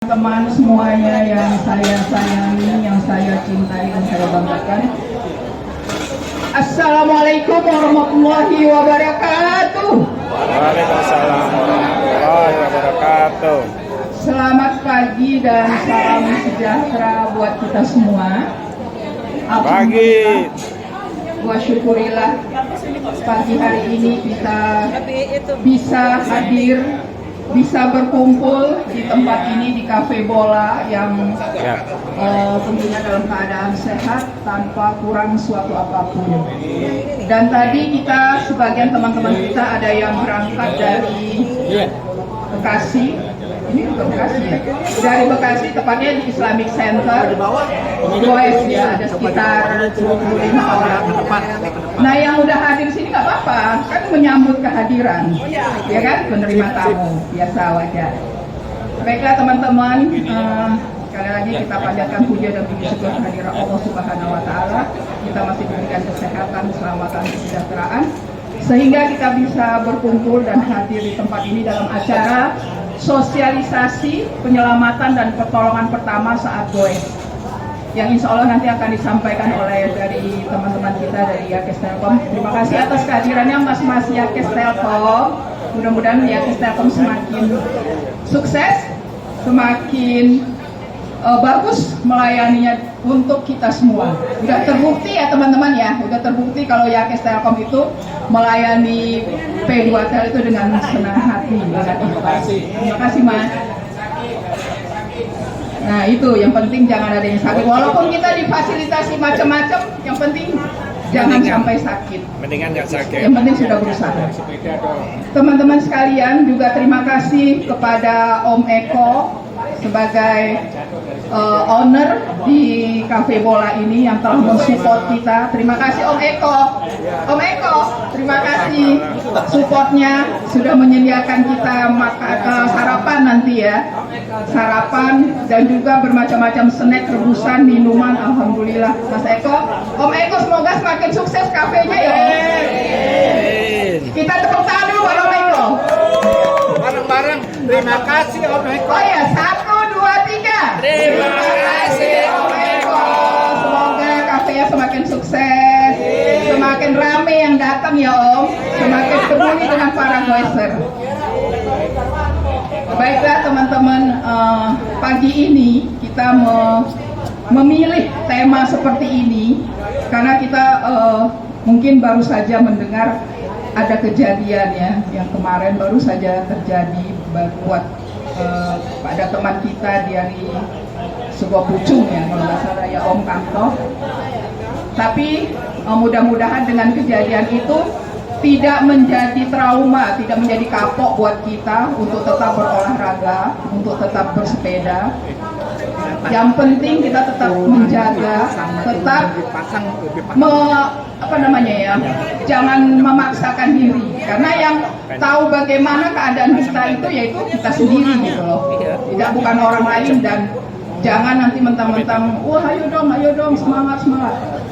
Teman semuanya yang saya sayangi, yang saya cintai dan saya banggakan. Assalamualaikum warahmatullahi wabarakatuh. Waalaikumsalam warahmatullahi wabarakatuh. Selamat pagi dan salam sejahtera buat kita semua. Pagi. Gua syukurilah pagi hari ini kita bisa hadir, bisa berkumpul di tempat ini, di Cafe Bola yang tentunya dalam keadaan sehat tanpa kurang suatu apapun. Dan tadi kita, sebagian teman-teman kita ada yang berangkat dari Bekasi. Ini juga Bekasi ya? Dari Bekasi, tepatnya di Islamic Center Goes ya, ada sekitar 25 orang. Nah yang udah hadir sini nggak apa-apa, kan menyambut kehadiran, ya kan, menerima tamu, biasa wajar. Baiklah teman-teman, sekali lagi kita panjatkan puja dan puji syukur kehadiran Allah Subhanahu Wa Taala. Kita masih diberikan kesehatan, keselamatan, kesejahteraan, sehingga kita bisa berkumpul dan hadir di tempat ini dalam acara sosialisasi penyelamatan dan pertolongan pertama saat goes, yang insya Allah nanti akan disampaikan oleh dari teman-teman kita dari Yakes Telkom. Terima kasih atas kehadirannya Mas Yakes Telkom. Mudah-mudahan Yakes Telkom semakin sukses, semakin bagus melayaninya untuk kita semua. Udah terbukti ya teman-teman ya, udah terbukti kalau Yakes Telkom itu melayani P2Tel itu dengan senang hati, dengan ikhlas. Terima kasih Mas. Nah itu yang penting, jangan ada yang sakit. Walaupun kita difasilitasi macam-macam, yang penting jangan sampai sakit. Mendingan nggak sakit. Yang penting sudah berusaha. Teman-teman sekalian, juga terima kasih kepada Om Eko sebagai owner di Cafe Bola ini yang telah mensupport kita. Terima kasih Om Eko. Om Eko, terima kasih supportnya, sudah menyediakan kita sarapan nanti ya. Sarapan dan juga bermacam-macam snack, rebusan, minuman. Alhamdulillah Mas Eko. Om Eko semoga semakin sukses kafenya ya Om. Kita tepuk tangan dulu buat Om Eko. Bareng-bareng. Terima kasih Om Eko. Oh ya, 1, 2, 3. Terima kasih Om Eko. Semoga kafenya semakin sukses, semakin rame yang datang ya Om, semakin peduli dengan para goeser. Baiklah teman-teman, pagi ini kita memilih tema seperti ini karena kita mungkin baru saja mendengar ada kejadian ya, yang kemarin baru saja terjadi buat pada teman kita dari sebuah pucung ya, kalau nggak salah ya Om Kanto. Tapi mudah-mudahan dengan kejadian itu tidak menjadi trauma, tidak menjadi kapok buat kita untuk tetap berolahraga, untuk tetap bersepeda. Yang penting kita tetap menjaga, tetap jangan memaksakan diri, karena yang tahu bagaimana keadaan kita itu yaitu kita sendiri gitu loh, tidak bukan orang lain. Dan jangan nanti mentang-mentang wah ayo dong semangat.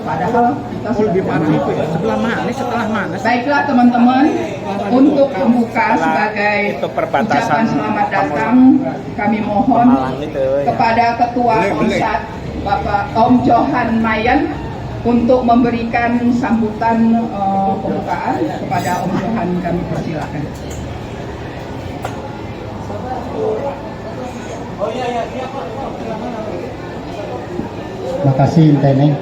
Padahal kita sudah lebih parah itu ya. Setelah mana? Baiklah teman-teman, untuk membuka sebagai ucapan selamat datang, kami mohon kepada Ketua Pusat Bapak Om Johan Mayan untuk memberikan sambutan pembukaan. Kepada Om Johan kami persilakan. Terima kasih Teneng.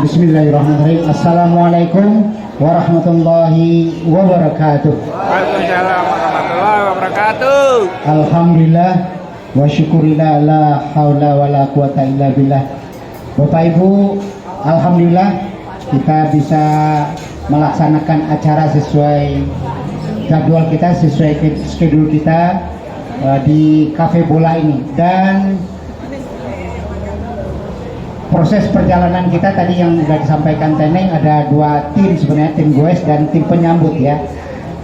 Bismillahirrahmanirrahim. Assalamualaikum warahmatullahi wabarakatuh. Waalaikumsalam warahmatullahi wabarakatuh. Alhamdulillah wa syukurillah la haula wa la quwata illa billah. Bapak Ibu, alhamdulillah kita bisa melaksanakan acara sesuai jadwal kita, sesuai schedule kita di Cafe Bola ini. Dan proses perjalanan kita tadi yang sudah disampaikan Teneng, ada 2 tim sebenarnya, tim goes dan tim penyambut ya.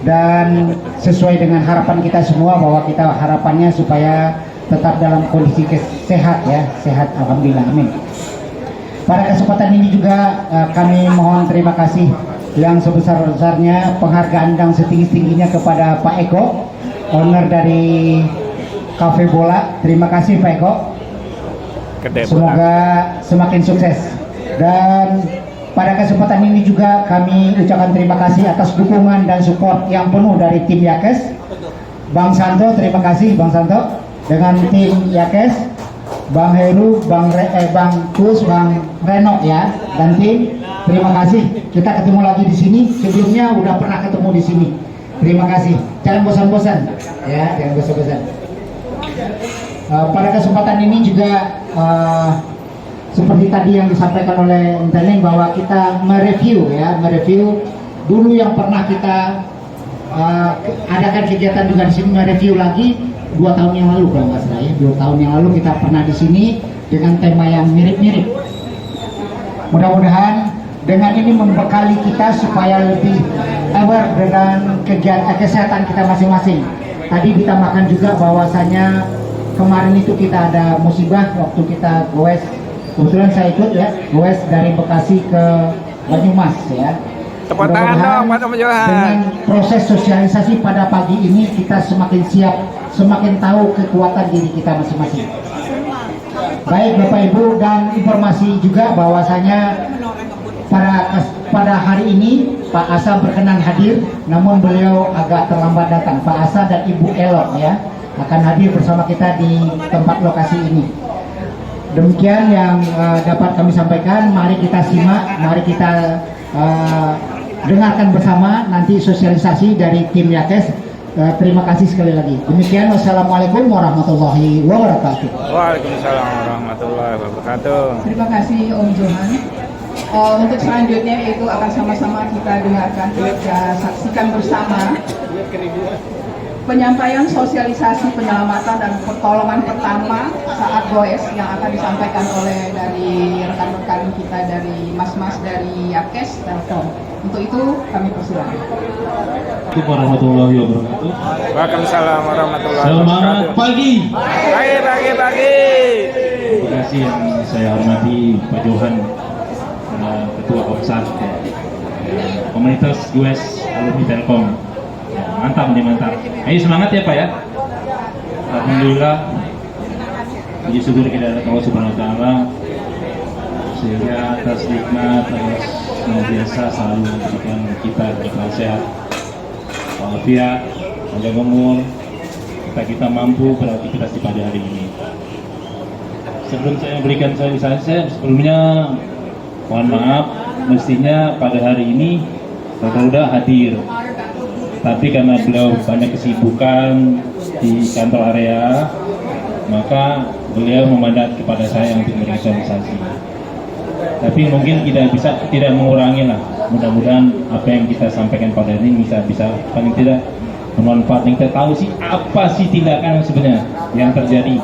Dan sesuai dengan harapan kita semua, bahwa kita harapannya supaya tetap dalam kondisi sehat ya, sehat alhamdulillah, amin. Pada kesempatan ini juga kami mohon terima kasih yang sebesar-besarnya, penghargaan yang setinggi-tingginya kepada Pak Eko, owner dari Cafe Bola. Terima kasih Pak Eko. Semoga semakin sukses. Dan pada kesempatan ini juga kami ucapkan terima kasih atas dukungan dan support yang penuh dari tim Yakes. Bang Santo, terima kasih Bang Santo dengan tim Yakes, Bang Heru, Bang Kus, Bang Reno ya, dan tim. Terima kasih. Kita ketemu lagi di sini. Sebelumnya udah pernah ketemu di sini. Terima kasih. Jangan bosan-bosan ya, jangan bosan-bosan. Pada kesempatan ini juga seperti tadi yang disampaikan oleh Neneng bahwa kita mereview dulu yang pernah kita adakan kegiatan juga di sini, mereview lagi 2 tahun yang lalu kalau nggak salah ya, 2 tahun yang lalu kita pernah di sini dengan tema yang mirip-mirip. Mudah-mudahan dengan ini membekali kita supaya lebih aware dengan kegiatan kesehatan kita masing-masing. Tadi ditambahkan juga bahwasanya kemarin itu kita ada musibah waktu kita goes. Kebetulan saya ikut ya, goes dari Bekasi ke Banyumas ya. Tepuk tangan dong Pak Johan. Dengan proses sosialisasi pada pagi ini kita semakin siap, semakin tahu kekuatan diri kita masing-masing. Baik Bapak Ibu, dan informasi juga bahwasanya pada hari ini Pak Asa berkenan hadir, namun beliau agak terlambat datang. Pak Asa dan Ibu Elok ya akan hadir bersama kita di tempat lokasi ini. Demikian yang dapat kami sampaikan. Mari kita simak, mari kita dengarkan bersama nanti sosialisasi dari tim Yakes. Terima kasih sekali lagi. Demikian, wassalamualaikum warahmatullahi wabarakatuh. Waalaikumsalam warahmatullahi wabarakatuh. Terima kasih Om Johan. Untuk selanjutnya itu akan sama-sama kita dengarkan, kita saksikan bersama penyampaian sosialisasi penyelamatan dan pertolongan pertama saat goes yang akan disampaikan oleh dari rekan-rekan kita dari mas-mas dari Yakes Telkom. Untuk itu kami persilakan. Assalamualaikum warahmatullahi wabarakatuh. Waalaikumsalam warahmatullahi Semangat wabarakatuh. pagi. Pagi. Terima kasih yang saya hormati Pak Johan, Ketua Komsat Komunitas US Alumni Telkom. Mantap nih, mantap. Ayo semangat ya Pak ya. Alhamdulillah, puji syukur kita ada Allah Subhanahu Wa Taala sehingga atas nikmat Allah senantiasa selalu memberikan kita akal sehat, walafiat, panjang umur, kita mampu beraktivitas di pada hari ini. Sebelum saya memberikan sosialisasi, sebelumnya mohon maaf, mestinya pada hari ini Bapak udah hadir, tapi karena beliau banyak kesibukan di kantor area, maka beliau memandat kepada saya untuk memberikan sosialisasi. Tapi mungkin tidak mengurangi lah. Mudah-mudahan apa yang kita sampaikan pada ini bisa paling tidak bermanfaat. Yang kita tahu sih apa sih tindakan sebenarnya yang terjadi.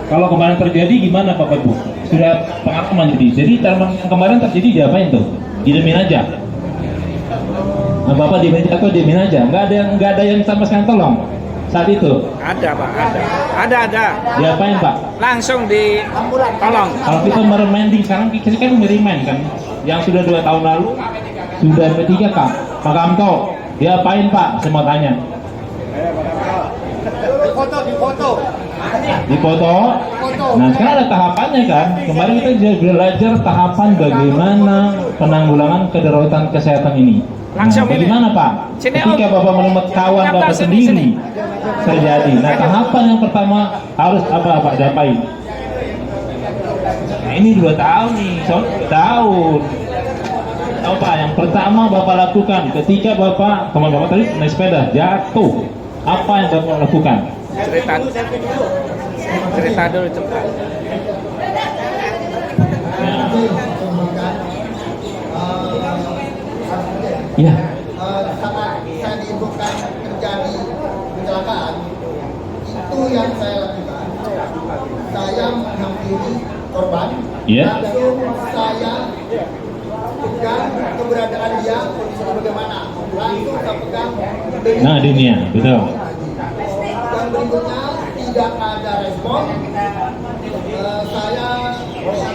Kalau kemarin terjadi gimana Bapak Ibu? Sudah pengalaman jadi yang kemarin terjadi diapain tuh? Diemin aja. Nah, Bapak diemin atau diemin aja? Nggak ada yang sama sekali tolong saat itu. Ada Pak, ada. Diapain Pak? Langsung ditolong. Kalau kita meremending sekarang kita kan meremind kan, yang sudah 2 tahun lalu sudah P3 Kak, Pak Kamto, diapain Pak? Saya mau tanya. Difoto. Nah sekarang ada tahapannya kan. Kemarin kita juga belajar tahapan bagaimana penanggulangan kedaruratan kesehatan ini. Langsung bagaimana Pak? Ketika Bapak menemukan kawan Bapak sendiri terjadi. Nah tahapan yang pertama harus apa Pak diapain? Nah ini 2 tahun nih, 2 tahun. Apa yang pertama Bapak lakukan ketika teman Bapak tadi naik sepeda jatuh? Apa yang Bapak lakukan? Cerita dulu cepat. Ya. Saat saya diinfokan terjadi kecelakaan, itu yang saya lakukan. Saya menghampiri korban, langsung saya pegang keberadaan dia, kondisinya bagaimana. Langsung saya pegang. Nah, dunia, betul. Dan berikutnya tidak ada respon. Saya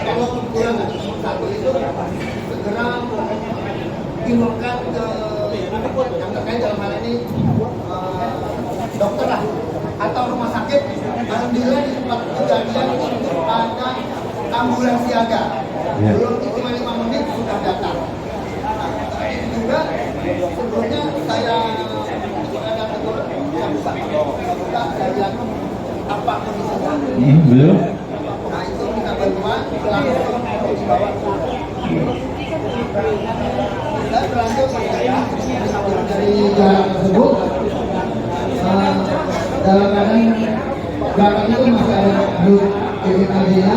tolong ukuran satu itu segera diumumkan ke yang terkait dalam hal ini dokter lah atau rumah sakit Alhamdulillah di tempat kejadian itu ada ambulans siaga. Ya. Belum cuma 5 menit sudah datang. Nah, itu juga sebelumnya saya ada tegur yang kita lihat apa kondisinya. Belum. Nah itu kita bantuan langsung dibawa ke dan berlanjut dari jalan tersebut dalam keadaan belakang itu masih ada grup kriminalnya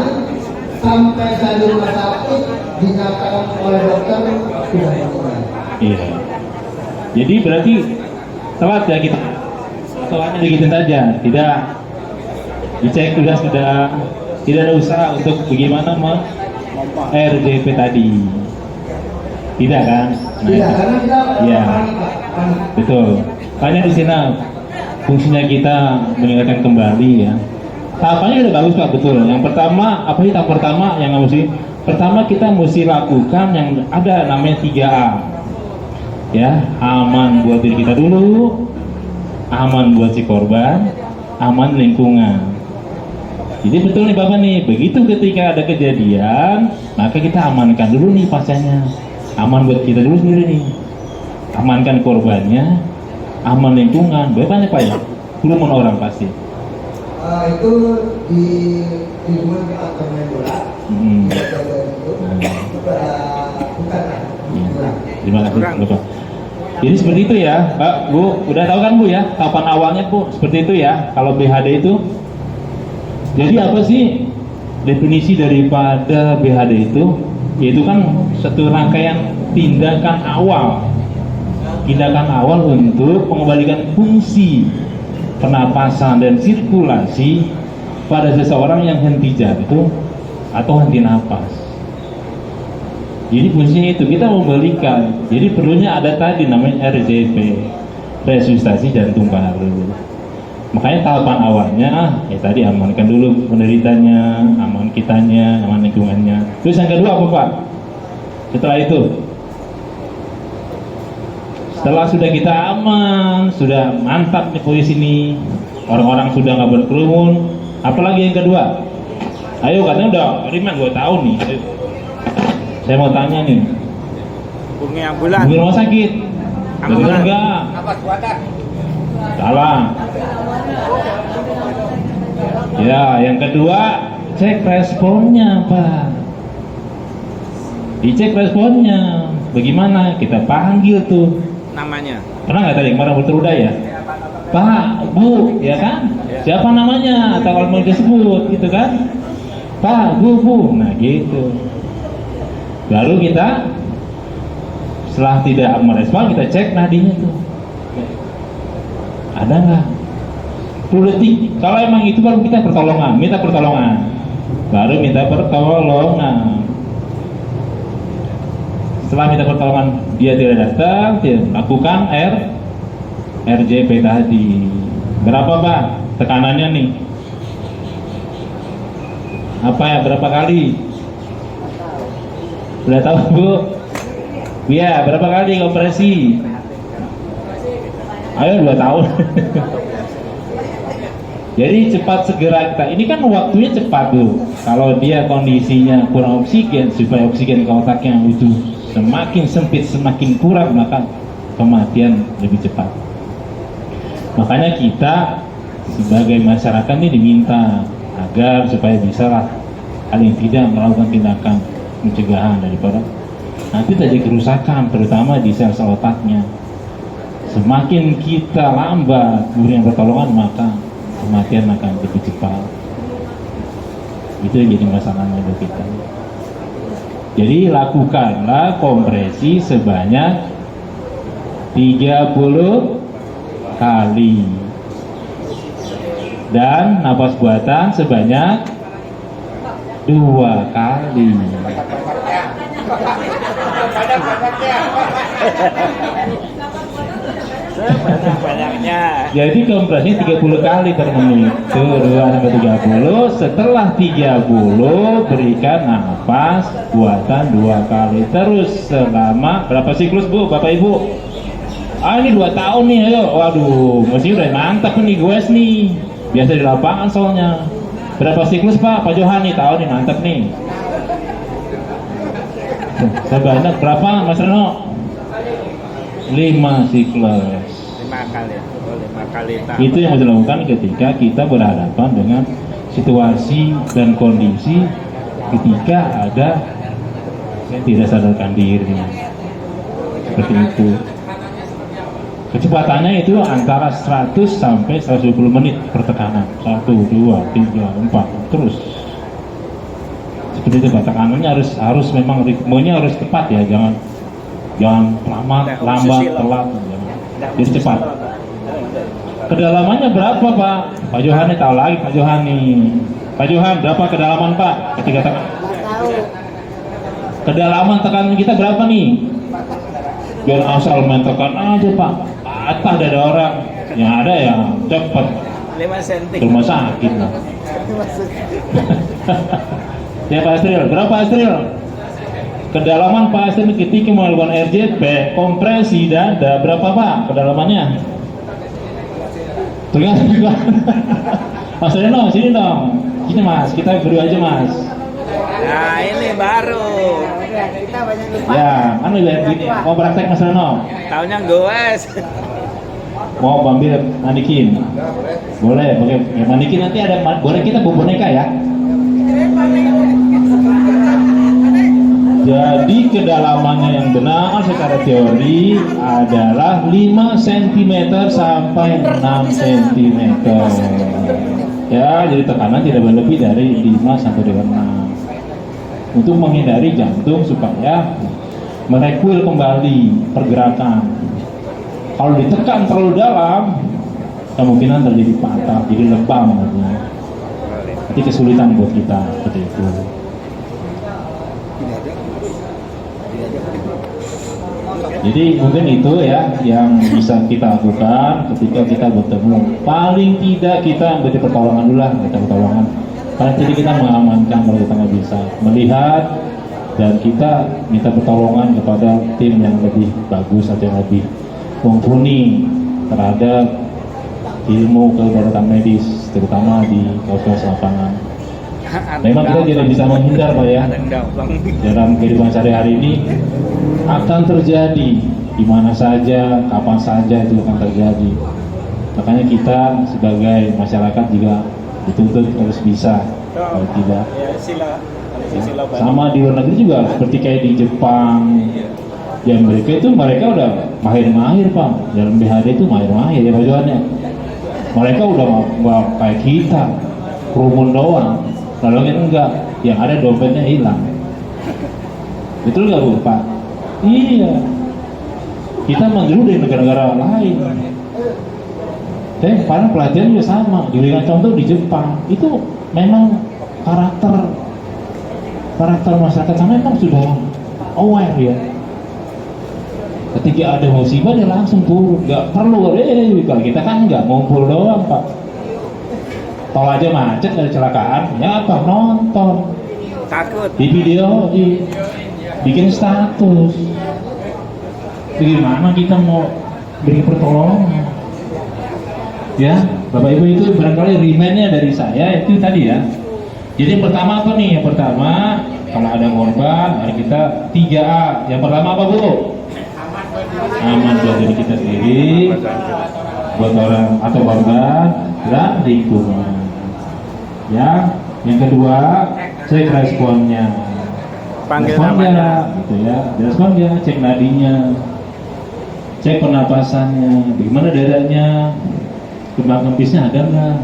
sampai saya di rumah sakit dinyatakan oleh dokter sudah meninggal. Iya. Jadi berarti telat ya kita. Telatnya dikitin saja, tidak dicek sudah tidak ada usaha untuk bagaimana RJP tadi. Tidak kan? Nah, Tidak, itu. karena kita Iya. panik. Betul. Makanya di sini fungsinya kita mengingatkan kembali ya. Tahapannya udah bagus Pak, betul. Yang pertama, apa sih tahap pertama yang mesti? Pertama kita mesti lakukan yang ada namanya 3A. Ya, aman buat diri kita dulu, aman buat si korban, aman lingkungan. Jadi betul nih Bapak nih, begitu ketika ada kejadian, maka kita amankan dulu nih pasiennya. Aman buat kita dulu sendiri nih. Amankan korbannya, aman lingkungan. Bagaimana Pak ya? Kerumunan orang pasti. Itu di lingkungan kita main bola. Itu pada bukan. Terima kasih Bapak. Jadi seperti itu ya Pak, Bu. Udah tahu kan Bu ya, tahapan awalnya Bu seperti itu ya. Kalau BHD itu, jadi apa sih definisi daripada BHD itu? Yaitu kan satu rangkaian tindakan awal untuk mengembalikan fungsi pernapasan dan sirkulasi pada seseorang yang henti jantung atau henti napas. Jadi fungsinya itu kita membalikan. Jadi perlunya ada tadi namanya RJP, resusitasi jantung baru. Makanya tahapan awalnya ya tadi amankan dulu penderitanya, aman kitanya, aman lingkungannya. Terus yang kedua apa Pak? Setelah itu, setelah sudah kita aman, sudah mantap nih posisi ini, orang-orang sudah nggak berkerumun, apalagi yang kedua? Ayo katanya udah Riman 2 tahun nih. Ayo. Saya mau tanya nih. Hubungi ambulan. Hubungi rumah sakit. Benar enggak? Nafas buatan. Salah. Ya, yang kedua cek responnya Pak. Dicek responnya. Bagaimana? Kita panggil tuh. Namanya. Pernah nggak tadi kemarin berteruda ya? Pak, Bu, ya kan? Siapa namanya? Atau kalau mau disebut gitu kan? Pak, Bu. Nah gitu. Lalu kita setelah tidak merespon, kita cek nadinya tuh. Ada nggak? 10 detik. Kalau emang itu baru kita minta pertolongan. Baru minta pertolongan. Setelah minta pertolongan dia tidak datang, dia lakukan RJP tadi. Berapa Pak tekanannya nih? Apa ya, berapa kali? Sudah tahu Bu? Iya, berapa kali kompresi? Ayo 2 tahun. Jadi cepat segera kita. Ini kan waktunya cepat tuh. Kalau dia kondisinya kurang oksigen, supaya oksigen ke otaknya itu semakin sempit, semakin kurang, maka kematian lebih cepat. Makanya kita sebagai masyarakat ini diminta agar supaya bisa lah paling tidak melakukan tindakan pencegahan daripada nanti terjadi kerusakan, terutama di sel-sel otaknya. Semakin kita lambat memberikan pertolongan, maka kematian akan lebih cepat. Itu yang jadi masalahnya buat kita. Jadi lakukanlah kompresi sebanyak 30 kali dan napas buatan sebanyak 2 kali. Banyaknya. Jadi kompresinya 30 kali per menit. Tuh 2-30. Setelah 30 berikan nafas buatan 2 kali. Terus selama berapa siklus Bu, Bapak Ibu? Ini 2 tahun nih, ayo. Waduh, mesti udah mantap nih gue nih. Biasa di lapangan soalnya. Berapa siklus Pak? Pak Johan nih tahu nih, mantep nih. Sebanyak berapa Mas Reno? 5 siklus. 5 kali. Oh, 5 kali. Itu yang harus dilakukan ketika kita berhadapan dengan situasi dan kondisi ketika ada yang tidak sadarkan diri. Seperti itu. Kecepatannya itu antara 100 sampai 120 menit per tekanan. 1, 2, 3, 4 terus. Seperti itu, tekanannya harus memang ritmenya harus tepat ya, jangan lambat, telat, jadi cepat. Kedalamannya berapa Pak? Pak Johan nih tahu lagi, Pak Johan nih. Pak Johan, berapa kedalaman Pak ketika tekan? Kedalaman tekanan kita berapa nih? Biar asal main tekan aja Pak. Atah ada orang yang ada ya cepat 5 cm. rumah sakit lah. Ya Pak Astril, berapa Astril? Kedalaman Pak Astril ketika melakukan RJP, kompresi dada berapa Pak kedalamannya? Terlihat juga. Mas Reno, sini dong. Sini Mas, kita berdua aja Mas. Nah ini baru. Ya, kan lihat gini. Mau praktek Mas Reno? Tahunnya goes. Mau ambil manikin? Boleh, pakai ya, manikin nanti ada boleh kita bawa boneka ya. Jadi kedalamannya yang benar secara teori adalah 5 cm sampai 6 cm. Ya, jadi tekanan tidak lebih dari 5 sampai dengan 6. Untuk menghindari jantung supaya merekuil kembali pergerakan. Kalau ditekan terlalu dalam, kemungkinan terjadi patah, jadi lebam artinya. Jadi kesulitan buat kita seperti itu. Jadi mungkin itu ya yang bisa kita lakukan ketika kita bertemu. Paling tidak kita beri pertolongan dulu lah, kita pertolongan. Karena jadi kita mengamankan kalau kita nggak bisa melihat dan kita minta pertolongan kepada tim yang lebih bagus atau yang lebih mumpuni terhadap ilmu kedaruratan medis, terutama di kasus lapangan. Memang kita tidak bisa menghindar Pak ya. Dalam kehidupan sehari-hari ini akan terjadi di mana saja, kapan saja itu akan terjadi. Makanya kita sebagai masyarakat juga dituntut harus bisa, kalau tidak. Sama di luar negeri juga seperti kayak di Jepang. Ya mereka udah mahir-mahir Pak, dalam BHD itu mahir-mahir ya Pak Johan ya. Mereka udah nggak kayak kita, kerumun doang, nolongin enggak, yang ada dompetnya hilang. Betul nggak Bu Pak? Iya. Kita mendulu dari negara-negara lain. Tapi karena pelatihan juga sama. Diberikan contoh di Jepang, itu memang karakter masyarakat sana memang sudah aware ya. Ketika ada musibah dia langsung turun, nggak perlu kalau kita kan nggak ngumpul doang Pak. Tol aja macet ada kecelakaan, ya apa nonton, Takut. di video, bikin status. Bagaimana kita mau beri pertolongan? Ya, Bapak Ibu itu barangkali remind-nya dari saya itu tadi ya. Jadi yang pertama apa nih? Yang pertama kalau ada korban, hari kita 3A. Yang pertama apa Bu? Aman buat diri kita sendiri, buat orang atau korban dan lingkungan. Ya, yang kedua cek responnya. Panggil Responnya, namanya. gitu ya. Responnya, cek nadinya, cek pernapasannya, gimana dadanya, kembang kempisnya ada nggak?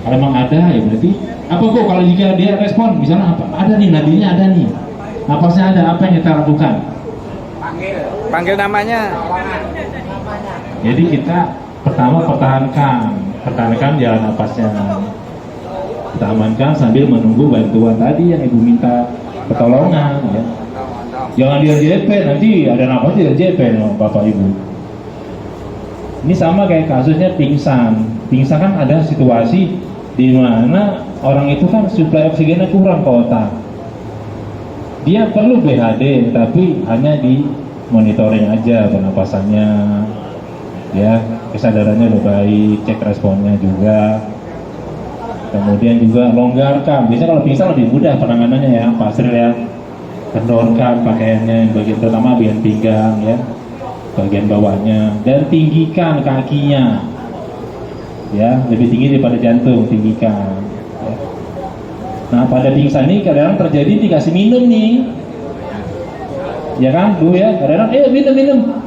Kalau emang ada ya berarti apa Bu? Kalau jika dia respon, misalnya apa? Ada nih nadinya ada nih, napasnya ada, apa yang kita lakukan? Panggil namanya. Jadi kita pertama pertahankan jalan napasnya. Kita amankan sambil menunggu bantuan tadi yang Ibu minta pertolongan ya. Jangan di RJP, nanti ada napas di RJP Bapak Ibu. Ini sama kayak kasusnya pingsan. Pingsan kan ada situasi di mana orang itu kan suplai oksigennya kurang ke otak. Dia perlu BHD tapi hanya di monitoring aja pernapasannya. ya, kesadarannya udah baik, cek responnya juga. Kemudian juga longgarkan, biasanya kalau pingsan lebih mudah penanganannya ya Pak Sri ya. Kendorkan pakaiannya, bagian pertama bagian pinggang ya, bagian bawahnya, dan tinggikan kakinya ya, lebih tinggi daripada jantung, tinggikan ya. Nah pada pingsan ini kadang-kadang terjadi dikasih minum nih ya kan, Bu ya, kadang-kadang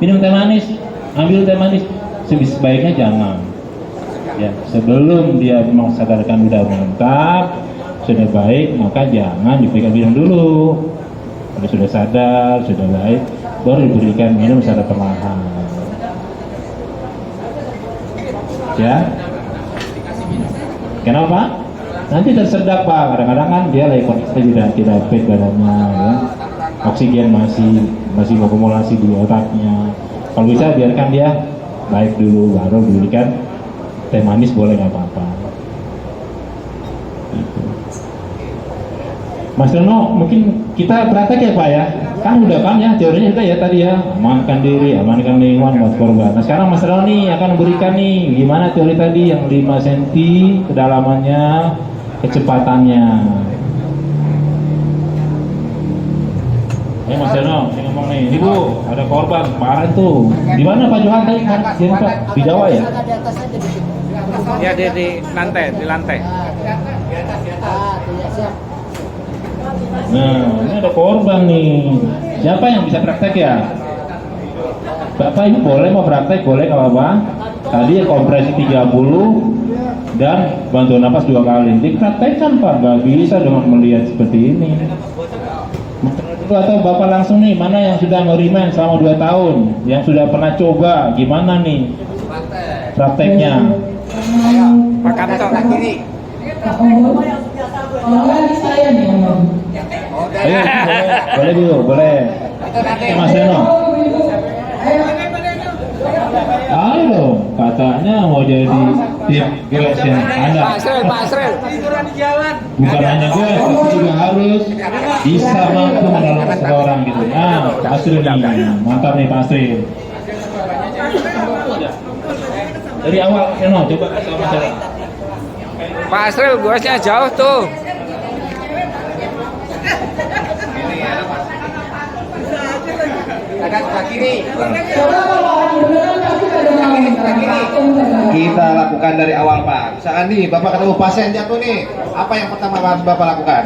minum teh manis, ambil teh manis, sebaiknya jangan ya, sebelum dia memang sadarkan udah mantap, sudah baik, maka jangan diberikan minum dulu. Kalau sudah sadar, sudah baik, baru diberikan minum secara perlahan. Ya. Kenapa? Nanti tersedak Pak. Kadang-kadang kan dia lagi kondisi tidak fit badannya, ya. Oksigen masih akumulasi di otaknya. Kalau bisa biarkan dia baik dulu, baru diberikan teh manis, boleh nggak apa-apa. Gitu. Mas Dono, mungkin kita praktek ya Pak ya, kan udah kan ya teorinya kita ya tadi ya, amankan diri, amankan lingkungan, buat korban. Nah sekarang Mas Dono nih akan memberikan nih gimana teori tadi yang 5 cm kedalamannya, kecepatannya. Mas Dono, saya ngomong nih, ini Bu, ada korban kemarin tuh, di mana Pak Johan tadi kan, di Jawa ya? Ya di lantai. Nah, ini ada korban nih. Siapa yang bisa praktek ya? Bapak Ibu boleh mau praktek, boleh nggak apa-apa. Tadi kompresi 30 dan bantuan napas 2 kali. Dipraktekkan Pak, nggak bisa dengan melihat seperti ini. Atau Bapak langsung nih, mana yang sudah ngerimen selama 2 tahun, yang sudah pernah coba, gimana nih prakteknya? Pak Kanto kiri. Saya nih Om. Ayo, boleh Bu, boleh. Mas Eno. Ayo, katanya mau jadi tim GOES yang ada. Pak Asril. Bukan hanya GOES, tapi juga harus bisa mampu menolong seseorang gitu. Nah, Pak Asril nih, mantap nih Pak Asril. Dari awal, Eno, coba kasih tahu masalah. Pak Asril goesnya jauh tuh. Agak ke kiri. Kita lakukan dari awal Pak. Misalkan nih Bapak ketemu pasien jatuh nih, apa yang pertama harus Bapak lakukan?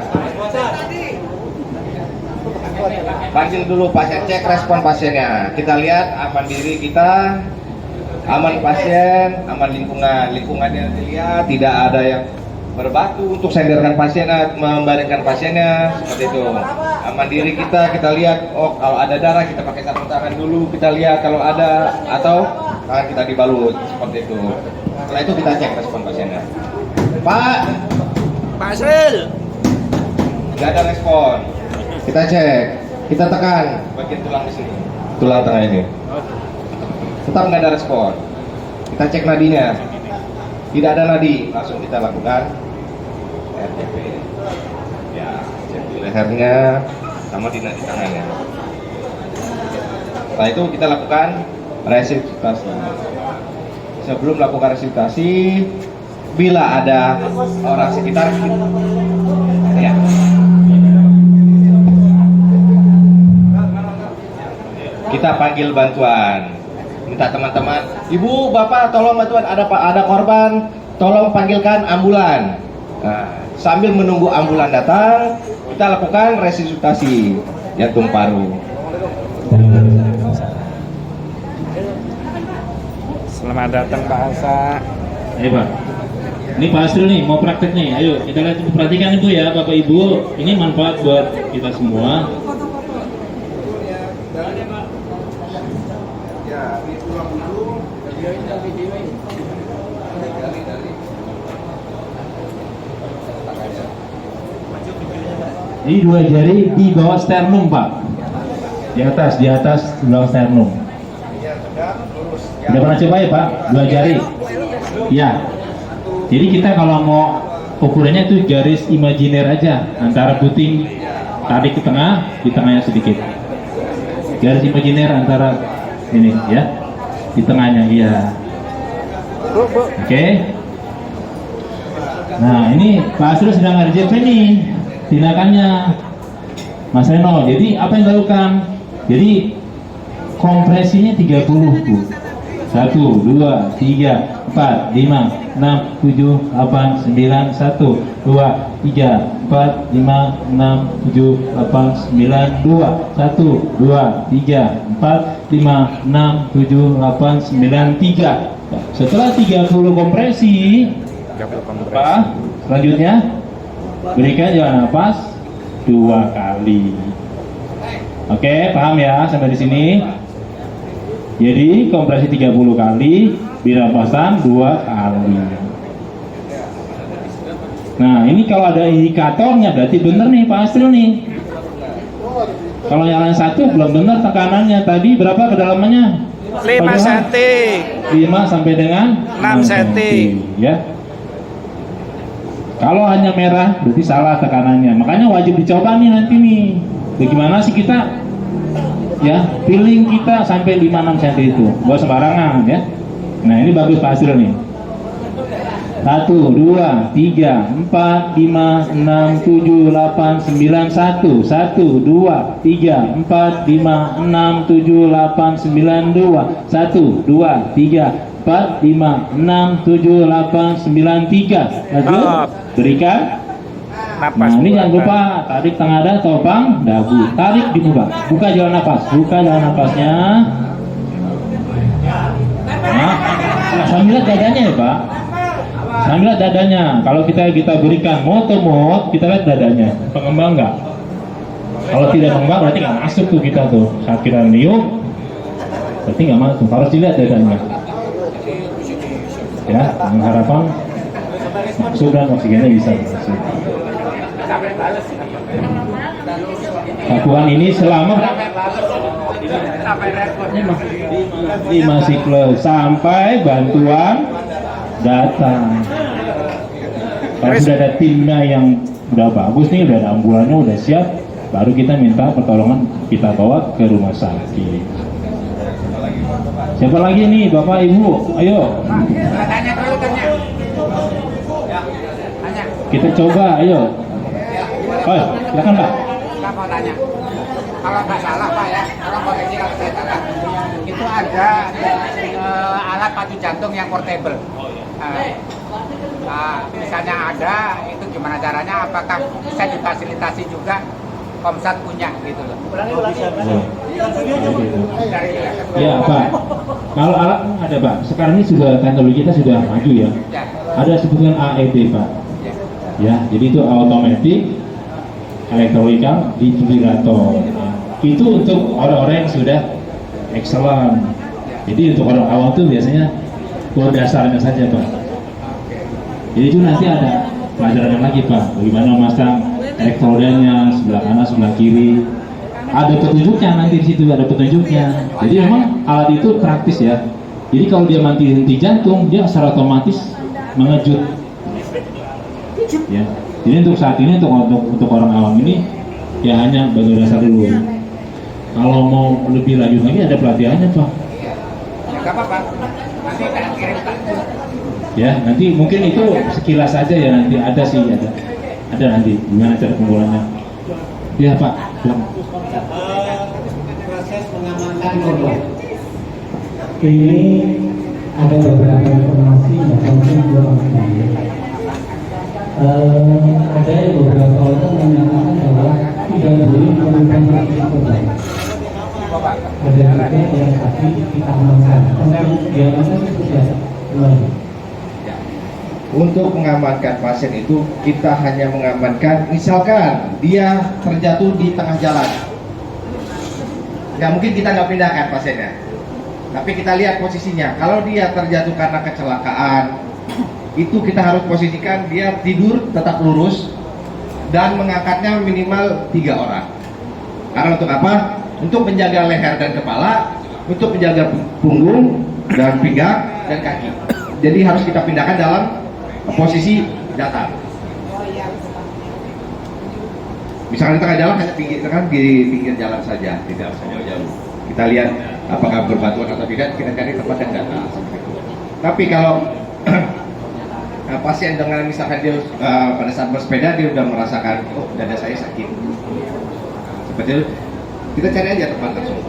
Panggil dulu pasien, cek respon pasiennya. Kita lihat aman diri kita, aman pasien, aman lingkungan. Lingkungannya dilihat, tidak ada yang berbatu untuk senderkan pasiennya, membaringkan pasiennya, seperti itu. Aman diri kita lihat, oh kalau ada darah kita pakai sarung tangan dulu, kita lihat kalau ada, atau tangan kita dibalut, seperti itu. Setelah itu kita cek respon pasiennya. Pak Asril. nggak ada respon, kita cek, kita tekan bagian tulang di sini, tulang tengah ini, tetap nggak ada respon. Kita cek nadinya, tidak ada nadi, langsung kita lakukan RCP. Ya, cek di lehernya sama di nadi tangannya. Setelah itu kita lakukan resusitasi. Sebelum melakukan resusitasi, bila ada orang sekitar, ya. Kita panggil bantuan. Minta teman-teman, Ibu, Bapak, tolong bantuan, ada korban, tolong panggilkan ambulan. Nah, sambil menunggu ambulan datang, kita lakukan resusitasi jantung paru. Selamat datang Pak Asa. Ayo Pak. Ini Pak Asril nih mau praktek nih. Ayo kita lihat, perhatikan Ibu ya, Bapak Ibu. Ini manfaat buat kita semua. Ini 2 jari di bawah sternum Pak. Di atas di bawah sternum. Udah pernah coba ya Pak? 2 jari. Ya. Jadi kita kalau mau ukurannya itu garis imajiner aja, antara puting tarik ke tengah, di tengahnya sedikit. Garis imajiner antara ini ya. Di tengahnya, iya. Oke. Nah, ini Pak Asrul sedang RJP nih tindakannya, Mas Reno. Jadi apa yang dilakukan? Jadi kompresinya 30, Bu. 1, 2, 3, 4, 5, 6, 7, 8, 9, 1, 2, 3, 4, 5, 6, 7, 8, 9, 2, 1, 2, 3, 4, 5, 6, 7, 8, 9, 3. Setelah 30 kompresi, apa? Selanjutnya berikan jalan napas 2 kali. Oke, paham ya sampai di sini? Jadi kompresi 30 kali, binapasan 2 kali. Nah, ini kalau ada indikatornya berarti benar nih Pak Asrul nih. Kalau yang 1 belum benar tekanannya. Tadi berapa kedalamannya? 5 cm. 5 sampai dengan 6 cm. Ya. Kalau hanya merah berarti salah tekanannya. Makanya wajib dicoba nih nanti nih. Bagaimana sih kita ya feeling kita sampai 5-6 cm itu, buat sembarangan ya. Nah, ini bagus Pak Asrul nih. 1, 2, 3, 4, 5, 6, 7, 8, 9, 1, 1, 2, 3, 4, 5, 6, 7, 8, 9, 2, 1, 2, 3, 4, 5, 6, 7, 8, 9, 3. Lanjut, berikan Napas. Nah, ini jangan lupa tarik tengah dada, topang dagu, tarik dibuka, buka jalan napas, buka jalan napasnya. Nah, sambil lihat dadanya ya Pak, sambil lihat dadanya. Kalau kita berikan motor kita lihat dadanya, pengembang nggak? Kalau tidak pengembang berarti nggak masuk tuh kita tuh. Saat kita niup, berarti nggak masuk. Harus dilihat dadanya. Ya, dengan harapan maksud dan oksigennya bisa masuk. Lakukan ini selama 5 siklus sampai bantuan datang. Kalau sudah ada timnya yang udah bagus nih, udah ada ambulannya, udah siap, baru kita minta pertolongan, kita bawa ke rumah sakit. Siapa lagi nih Bapak Ibu? Ayo. Tanya dulu, tanya. Kita coba, ayo. Oh, silakan Pak. Saya mau tanya, kalau nggak salah Pak ya, orang koreksi kalau saya salah, itu ada alat pacu jantung yang portable. Misalnya ada, itu gimana caranya? Apakah bisa difasilitasi juga? Komsat punya gitu loh. Ya Pak, kalau alat ada Pak, sekarang ini sudah teknologi kita sudah maju ya. Ada sebutan AED Pak. Ya, jadi itu automatic electrical defibrillator. Itu untuk orang-orang yang sudah excellent. Jadi untuk orang awam tuh biasanya dasarnya saja Pak. Jadi itu nanti ada pelajaran lagi Pak, bagaimana memasang elektrodanya sebelah kanan, sebelah kiri. Ada petunjuknya nanti di situ, ada petunjuknya. Jadi memang alat itu praktis ya. Jadi kalau dia mati henti jantung, dia secara otomatis mengejut. Ya. Jadi untuk saat ini untuk orang awam ini ya hanya baru dasar dulu. Kalau mau lebih lanjut lagi ada pelatihannya Pak. Gak apa-apa. Nanti saya kirim Pak. Ya, nanti mungkin itu sekilas saja ya, nanti ada sih, ada nanti gimana cara penggunaannya. Ya Pak. Proses mengamankan korban. Ini ada beberapa informasi yang mungkin belum ada. Ada beberapa orang menyatakan bahwa tidak boleh melakukan praktik korban. Ada juga yang tadi kita amankan. Yang mana sudah mulai. Untuk mengamankan pasien itu kita hanya mengamankan misalkan dia terjatuh di tengah jalan. Ya mungkin kita nggak pindahkan pasiennya, tapi kita lihat posisinya. Kalau dia terjatuh karena kecelakaan, itu kita harus posisikan dia tidur tetap lurus dan mengangkatnya minimal 3 orang. Karena untuk apa? Untuk menjaga leher dan kepala, untuk menjaga punggung dan pinggang dan kaki. Jadi harus kita pindahkan dalam posisi datar. Misalnya di tengah jalan hanya di pinggir jalan saja, tidak usah jauh-jauh. Kita lihat apakah berbantuan atau tidak, kita cari tempat yang data. Tapi kalau pasien dengan misalkan dia pada saat bersepeda dia udah merasakan, oh dada saya sakit, seperti itu, kita cari aja tempat langsung.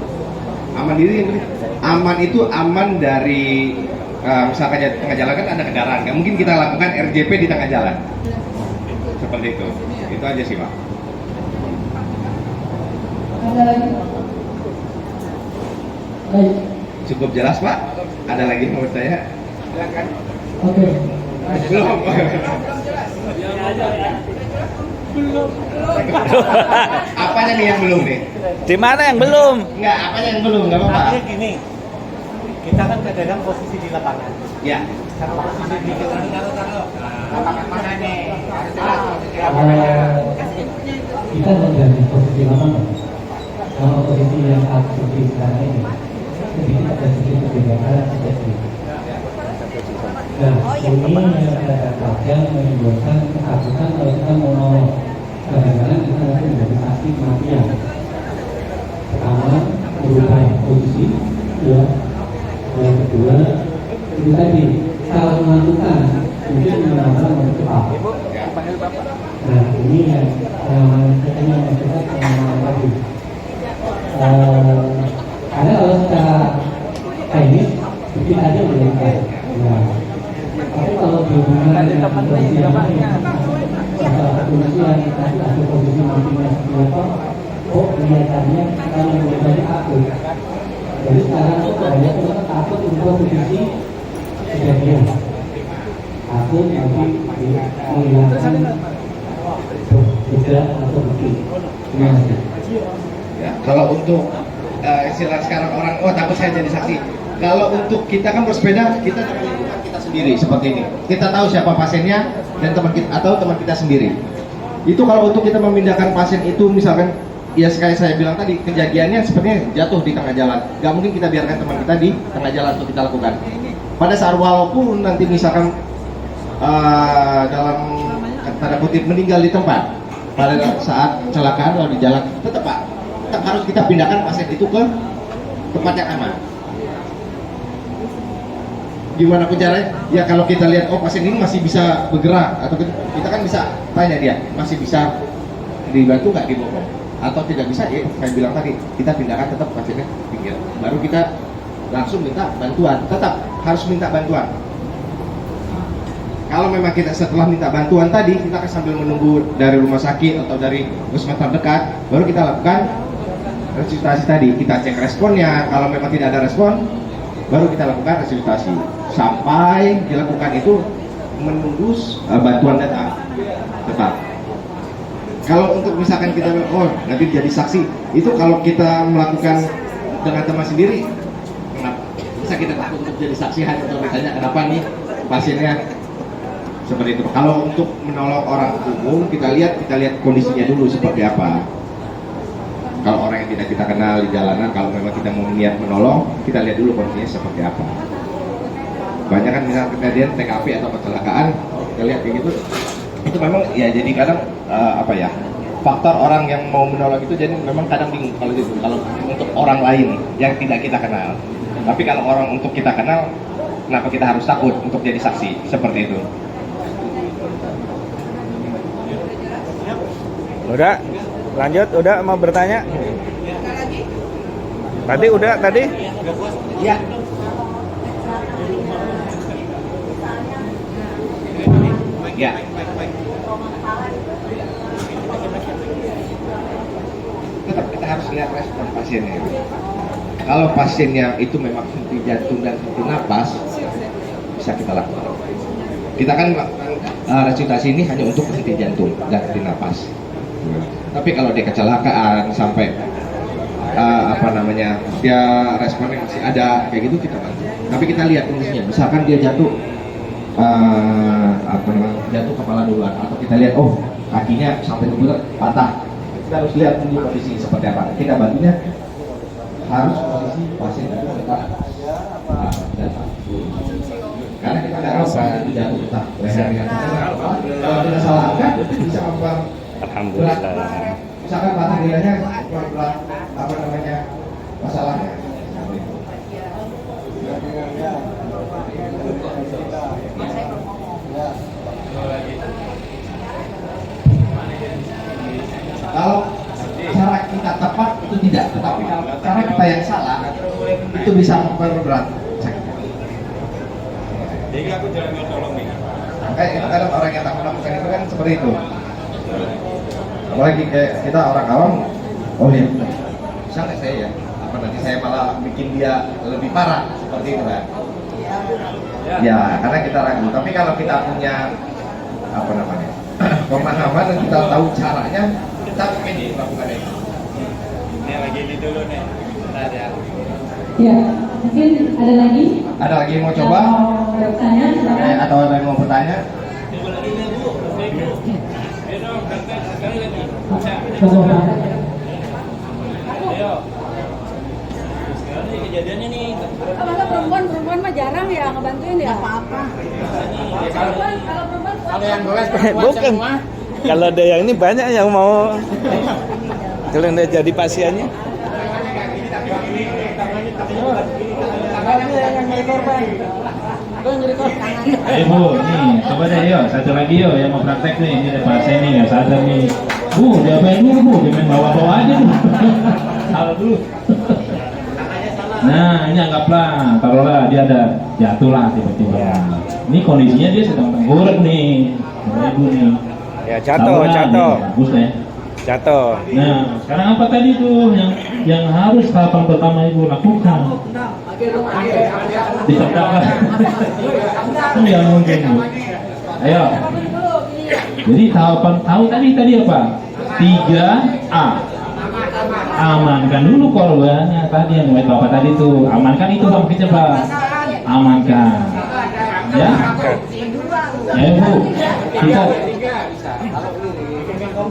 Aman diri yang penting. Aman itu aman dari misalkan di tengah jalan kan ada kendaraan, nggak mungkin kita lakukan RJP di tengah jalan. Seperti itu aja sih Pak. Ada lagi? Baik. Cukup jelas Pak. Ada lagi menurut saya? Silakan. Oke. Belum. Apanya nih yang belum nih? Di mana yang belum? Enggak, apanya yang belum? Enggak apa-apa. Artinya gini, kita kan kadang posisi di lapangan. Ya. Karena posisi di Lapangan mana nih? Kita menjadi posisi lapangan. Kalau posisi yang seperti sekarang ini, sedikit ada sedikit perbedaan sedikit. Nah, ini yang kita dapatkan menimbulkan ketakutan kalau kita mau nolong. Kadang-kadang kita nanti menjadi saksi kematian. Pertama, merubah posisi, ya. Yang kedua, itu tadi salah melakukan mungkin menambah mempercepat. Nah, ini yang katanya maksudnya pengalaman tadi. Karena kalau secara teknis mungkin aja belum baik. Nah, tapi kalau dihubungkan dengan posisi yang lain, posisi yang tadi ada posisi matinya seperti apa? Oh, kelihatannya kalau lebih banyak akut. Jadi sekarang itu banyak orang takut untuk posisi kejadian. Takut nanti menghilangkan tidak atau bukti. Ya, kalau untuk istilah sekarang orang, oh takut saya jadi saksi. Kalau untuk kita kan bersepeda, kita dengan lingkungan kita sendiri seperti ini. Kita tahu siapa pasiennya dan teman kita atau teman kita sendiri. Itu kalau untuk kita memindahkan pasien itu misalkan, ya sekali saya bilang tadi kejadiannya sepertinya jatuh di tengah jalan. Gak mungkin kita biarkan teman kita di tengah jalan untuk kita lakukan. Pada saat walaupun nanti misalkan dalam tanda kutip meninggal di tempat, pada saat kecelakaan atau di jalan, tetap Pak, tetap harus kita pindahkan pasien itu ke tempat yang aman. Gimana pun caranya? Ya kalau kita lihat, oh pasien ini masih bisa bergerak, atau kita kan bisa tanya dia, masih bisa dibantu nggak dibawa? Atau tidak bisa, ya saya bilang tadi, kita pindahkan tetap pasiennya pinggir. Baru kita langsung minta bantuan, tetap harus minta bantuan. Kalau memang kita setelah minta bantuan tadi, kita akan sambil menunggu dari rumah sakit atau dari puskesmas terdekat, baru kita lakukan resusitasi tadi. Kita cek responnya, kalau memang tidak ada respon, baru kita lakukan resusitasi. Sampai dilakukan itu menunggu bantuan datang. Tetap. Kalau untuk misalkan kita, oh nanti jadi saksi, itu kalau kita melakukan dengan teman sendiri, kenapa? Bisa kita takut untuk jadi saksi hanya untuk ditanya kenapa nih pasiennya seperti itu. Kalau untuk menolong orang umum, kita lihat kondisinya dulu seperti apa. Kalau orang yang tidak kita kenal di jalanan, kalau memang kita mau niat menolong, kita lihat dulu kondisinya seperti apa. Banyak kan misalnya kejadian TKP atau kecelakaan, kita lihat kayak gitu. Itu memang ya jadi kadang faktor orang yang mau menolong itu jadi memang kadang bingung kalau gitu, kalau untuk orang lain yang tidak kita kenal. Tapi kalau orang untuk kita kenal, kenapa kita harus takut untuk jadi saksi seperti itu? Udah, lanjut, udah mau bertanya? Tadi udah tadi? Ya. Ya. Tetap kita harus lihat respon pasiennya. Kalau pasiennya itu memang henti jantung dan henti napas, bisa kita lakukan. Kita kan melakukan resusitasi ini hanya untuk henti jantung dan henti napas. Tapi kalau dia kecelakaan sampai dia responnya masih ada kayak gitu, kita bantu. Tapi kita lihat kondisinya. Misalkan dia jatuh jatuh kepala duluan, atau kita lihat oh kakinya sampai ke patah, kita harus lihat dulu kondisi seperti apa. Kita bantunya harus posisi pasien itu tetap karena kita tidak tahu pasien itu jatuh entah lehernya kalau tidak salah angkat bisa membuat Alhamdulillah. misalkan patah lehernya masalahnya. cara kita yang salah itu bisa memperberat. Jadi aku jangan tolong nih. Kayak kadang orang yang tak melakukan itu kan seperti itu. Apalagi kayak kita orang awam, oh ya, bisa nggak saya ya? Apa nanti saya malah bikin dia lebih parah seperti itu kan? Ya, karena kita ragu. Tapi kalau kita punya apa namanya pemahaman dan kita tahu caranya, kita mungkin melakukan itu. Ini lagi ini dulu nih. Bentar ya. Ya, mungkin ada lagi? Ada lagi yang mau coba? Mau bertanya, silakan. Atau ada yang mau bertanya? Kejadiannya nih. Masa perempuan mah jarang ya ngebantuin ya? Apa-apa. Kalau yang goes perempuan Bukan. semua. Kalau ada yang ini banyak yang mau. Kalau yang udah jadi pasiennya. Ayo Bu, nih coba deh yuk, satu lagi yuk yang mau praktek nih, ini ada pasien nih nggak sadar nih. Bu, diapain dulu Bu, jangan bawa-bawa aja Bu. Salah dulu. Nah, ini anggaplah, taruhlah dia ada jatuh lah tiba-tiba. Ini kondisinya dia sedang tengkurap nih, Ibu nih. Ya jatuh, Taruhlah, jatuh, nih, bagus ya. jatuh. Nah, sekarang apa tadi tuh yang harus tahapan pertama Ibu lakukan? Ditendang. Nggak mungkin Bu. Ayo. Jadi tahapan tahu tadi apa? 3A. Amankan dulu korbannya tadi yang itu apa tadi tuh? Amankan itu Bang coba. Amankan. Ya. Ayo Bu. Kita.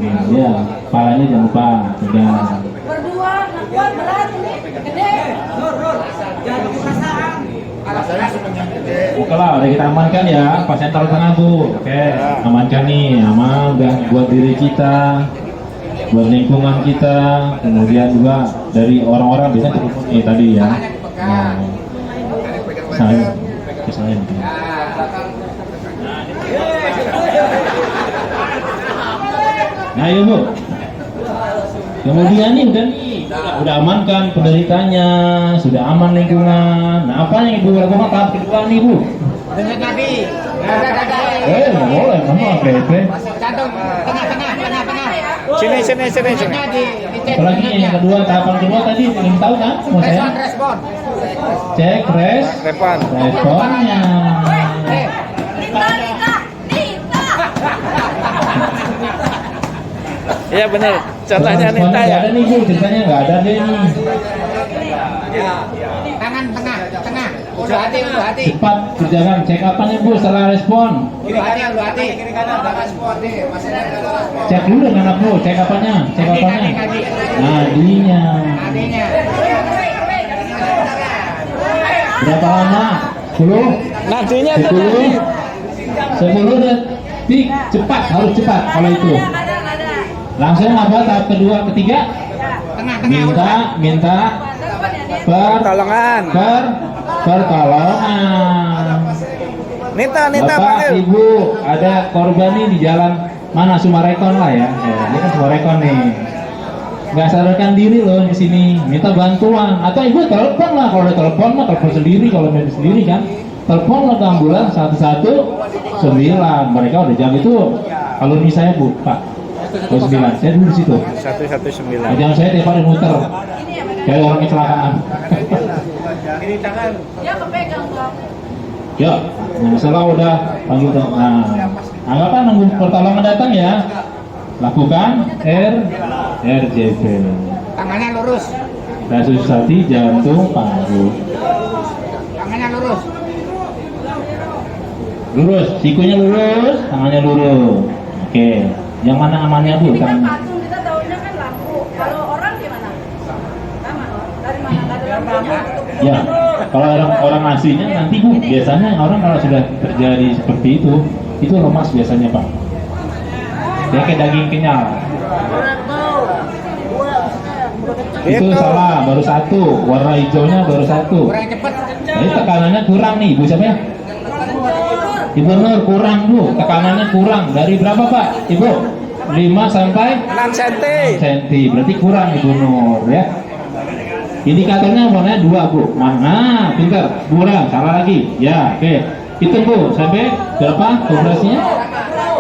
Nah, ya, kepalanya jangan lupa. Sudah. Berdua, kuat berat, gede. Oke lah, udah kita amankan ya, pasien taruh tangan Bu. Oke, amankan nih, aman udah buat diri kita, buat lingkungan kita, kemudian juga dari orang-orang biasanya terhubung tadi ya. Nah, saya mungkin. Nah, yuk Bu. Kemudian nih udah amankan penderitanya, sudah aman lingkungan. Nah, apa yang Ibu lakukan tahap kedua nih Bu? Dengan tadi. Nggak boleh, mana PP. Jantung tengah. Sini. Apalagi yang kedua, tahapan kedua tadi belum tahu kan? Mau saya Respon. cek responnya. Iya benar. Contohnya Responnya Nita nggak ya. ada nih Bu, ceritanya nggak ada deh nih. Tangan tengah. Udah hati. Cepat kerjakan cek apanya Bu setelah respon. Kiri kanan ada respon nih. Masih ada respon. Cek dulu dengan Bu, cek apanya? Nadinya. Berapa lama? 10? Nantinya tuh 10 detik, harus cepat kalau itu. Langsung apa tahap kedua, ketiga? Minta pertolongan. pertolongan. Nita Bapak, panggil. Ibu, ada korban nih di jalan mana Sumarekon lah ya. Ini kan Sumarekon nih. Nggak sadarkan diri loh di sini, minta bantuan. Atau Ibu telepon lah, kalau ada telepon mah telepon sendiri, kalau medis sendiri kan. Telepon lah ke ambulans 119. Mereka udah jam itu. Kalau ini saya Bu, Pak. 9. Saya dulu di situ. 119. Jangan saya tiap hari muter. Kayak orang kecelakaan. Ya kepegang Bang. Ya, nah setelah udah panggil nah, anggapan nunggu pertolongan datang ya. Lakukan RJP. Tangannya lurus. Resusitasi jantung paru. Tangannya lurus. Lurus, sikunya lurus, tangannya lurus. Oke, yang mana amannya Bu? Ini kan Tangan. patung kita tahunya kan lampu. Kalau orang gimana? Sama. Dari mana? Nggak ada lampu. Ya, kalau orang aslinya nanti Bu, biasanya orang kalau sudah terjadi seperti itu lemas biasanya Pak. Dia kayak daging kenyal. Itu salah, baru satu. Warna hijaunya baru satu. Kurang cepet. Jadi tekanannya kurang nih, Bu siapa ya? Ibu Nur kurang Bu, tekanannya kurang. Dari berapa Pak? Ibu? 5 sampai 6 cm. cm. Berarti kurang Ibu Nur ya. Indikatornya warnanya 2 Bu. Nah, pintar. Kurang, salah lagi. Ya, oke. Hitung Bu, sampai berapa kompresinya?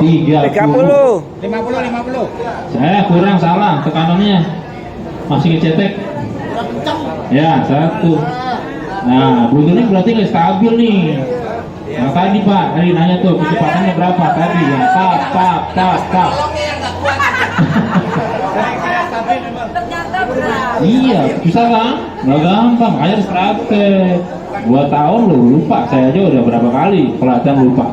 30. 50. Saya kurang, salah tekanannya. Masih kecetek. Ya, 1. Nah, butuhnya berarti nggak stabil nih. Yang tadi Pak, tadi nanya tuh kecepatannya berapa tadi ya? Tap. Ternyata berat. Iya, susah kan? Nggak gampang, makanya harus praktek. 2 tahun loh, lupa. Saya aja udah berapa kali pelatihan lupa.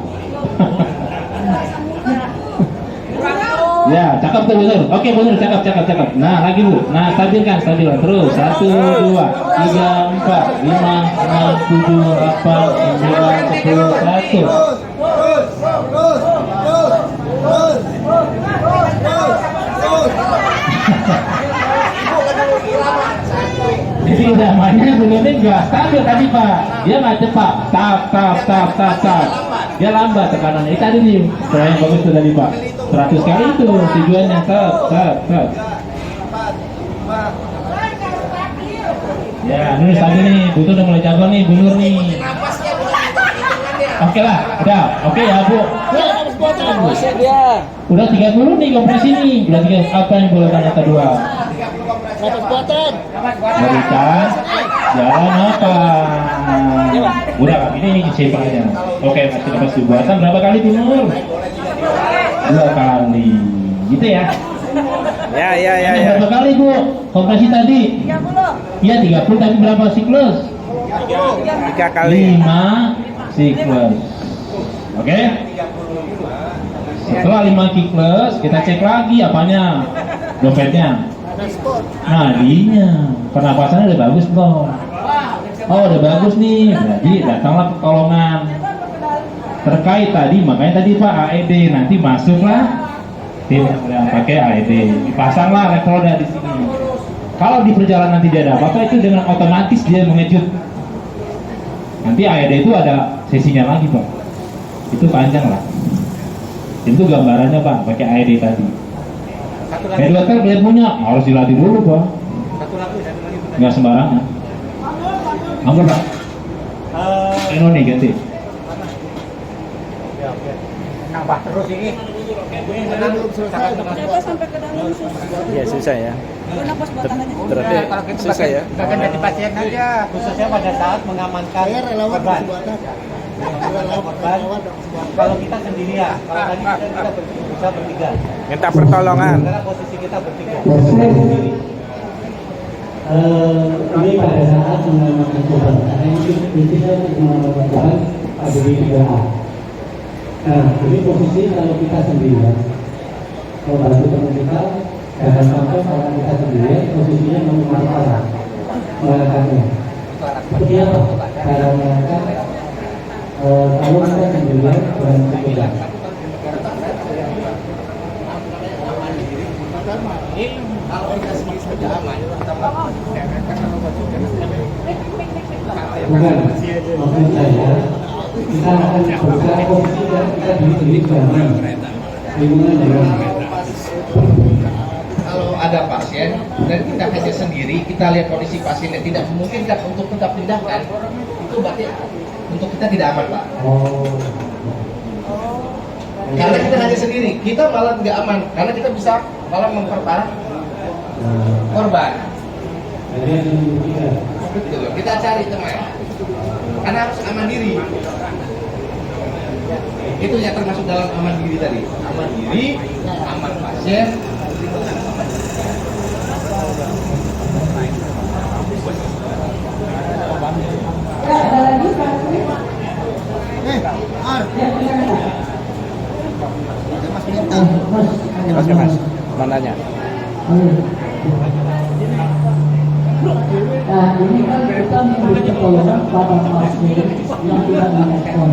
Ya, cakep tuh bener. Oke bener, cakep. Nah lagi Bu, nah stabilkan terus. 1, 2, 3, 4, 5, 6, 7, 8, 9, 10, 1. Jadi udah mainnya sebelumnya nggak stabil tadi Pak. Dia nggak cepat. Tap. Dia lambat tekanannya. Ini tadi nih. Saya yang bagus tuh tadi Pak. 100 kali itu tujuannya. Tap. Ya, ini stabil nih. Butuh udah mulai jago nih, bunur nih. Oke lah, udah. Oke ya Bu. Udah 30 nih kompresi nih. Udah 30. Apa yang boleh tanya kedua? Berikan jalan apa? Udah ini simpel aja. Oke, masih dapat buatan berapa kali bunur? 2 kali. Gitu ya? Ya. Berapa kali Bu? Kompresi tadi? 30. Iya 30 tapi berapa siklus? 3 kali. 5 siklus. Oke? Setelah 5 siklus kita cek lagi apanya? Dompetnya. Nah, dinya pernapasannya udah bagus belum? Oh, udah bagus nih. Jadi datanglah pertolongan terkait tadi. Makanya tadi Pak AED nanti masuklah tim yang pakai AED. Dipasanglah elektroda di sini. Kalau di perjalanan tidak ada apa-apa itu dengan otomatis dia mengejut. Nanti AED itu ada sesinya lagi Pak. Itu panjang lah. Itu gambarannya Pak pakai AED tadi. Dokter dia punya harus dilatih dulu Pak. Nggak sembarangan. Ampun Pak. Nih ganti. Nambah terus ini. Ternyata sampai ke dalam susah. Iya susah ya. Napas buatan aja. Berarti Kalau gitu susah ya. bahkan jadi pasien aja. Khususnya pada saat mengamankan korban. Kalau kita sendirian, kalau tadi kita bisa bertiga. Minta pertolongan. Karena posisi kita bertiga. Ini pada saat mengamankan korban, karena ini intinya untuk mengamankan korban ada di 3A. Nah, ini posisi kalau kita sendirian, membantu teman kita, jangan sampai kalau kita sendirian posisinya mengangkat mengangkatnya. Seperti apa? Cara mengangkat kalau kita sendirian dan tidak. Bukan, maksud saya kita akan berusaha posisi dan kita diri jangan lingkungan jangan. Kalau ada pasien dan kita hanya sendiri, kita lihat kondisi pasiennya tidak memungkinkan untuk tetap tindakan, itu berarti untuk kita tidak aman Pak. Karena kita hanya sendiri, kita malah nggak aman karena kita bisa malah memperparah korban. Betul, kita cari teman karena harus aman diri. Itu yang termasuk dalam aman diri tadi. Aman diri, aman pasien. Ada lagi Pak? Mas. Mananya? Nah, ini kan kita memberi pertolongan pada pasien yang tidak merespon.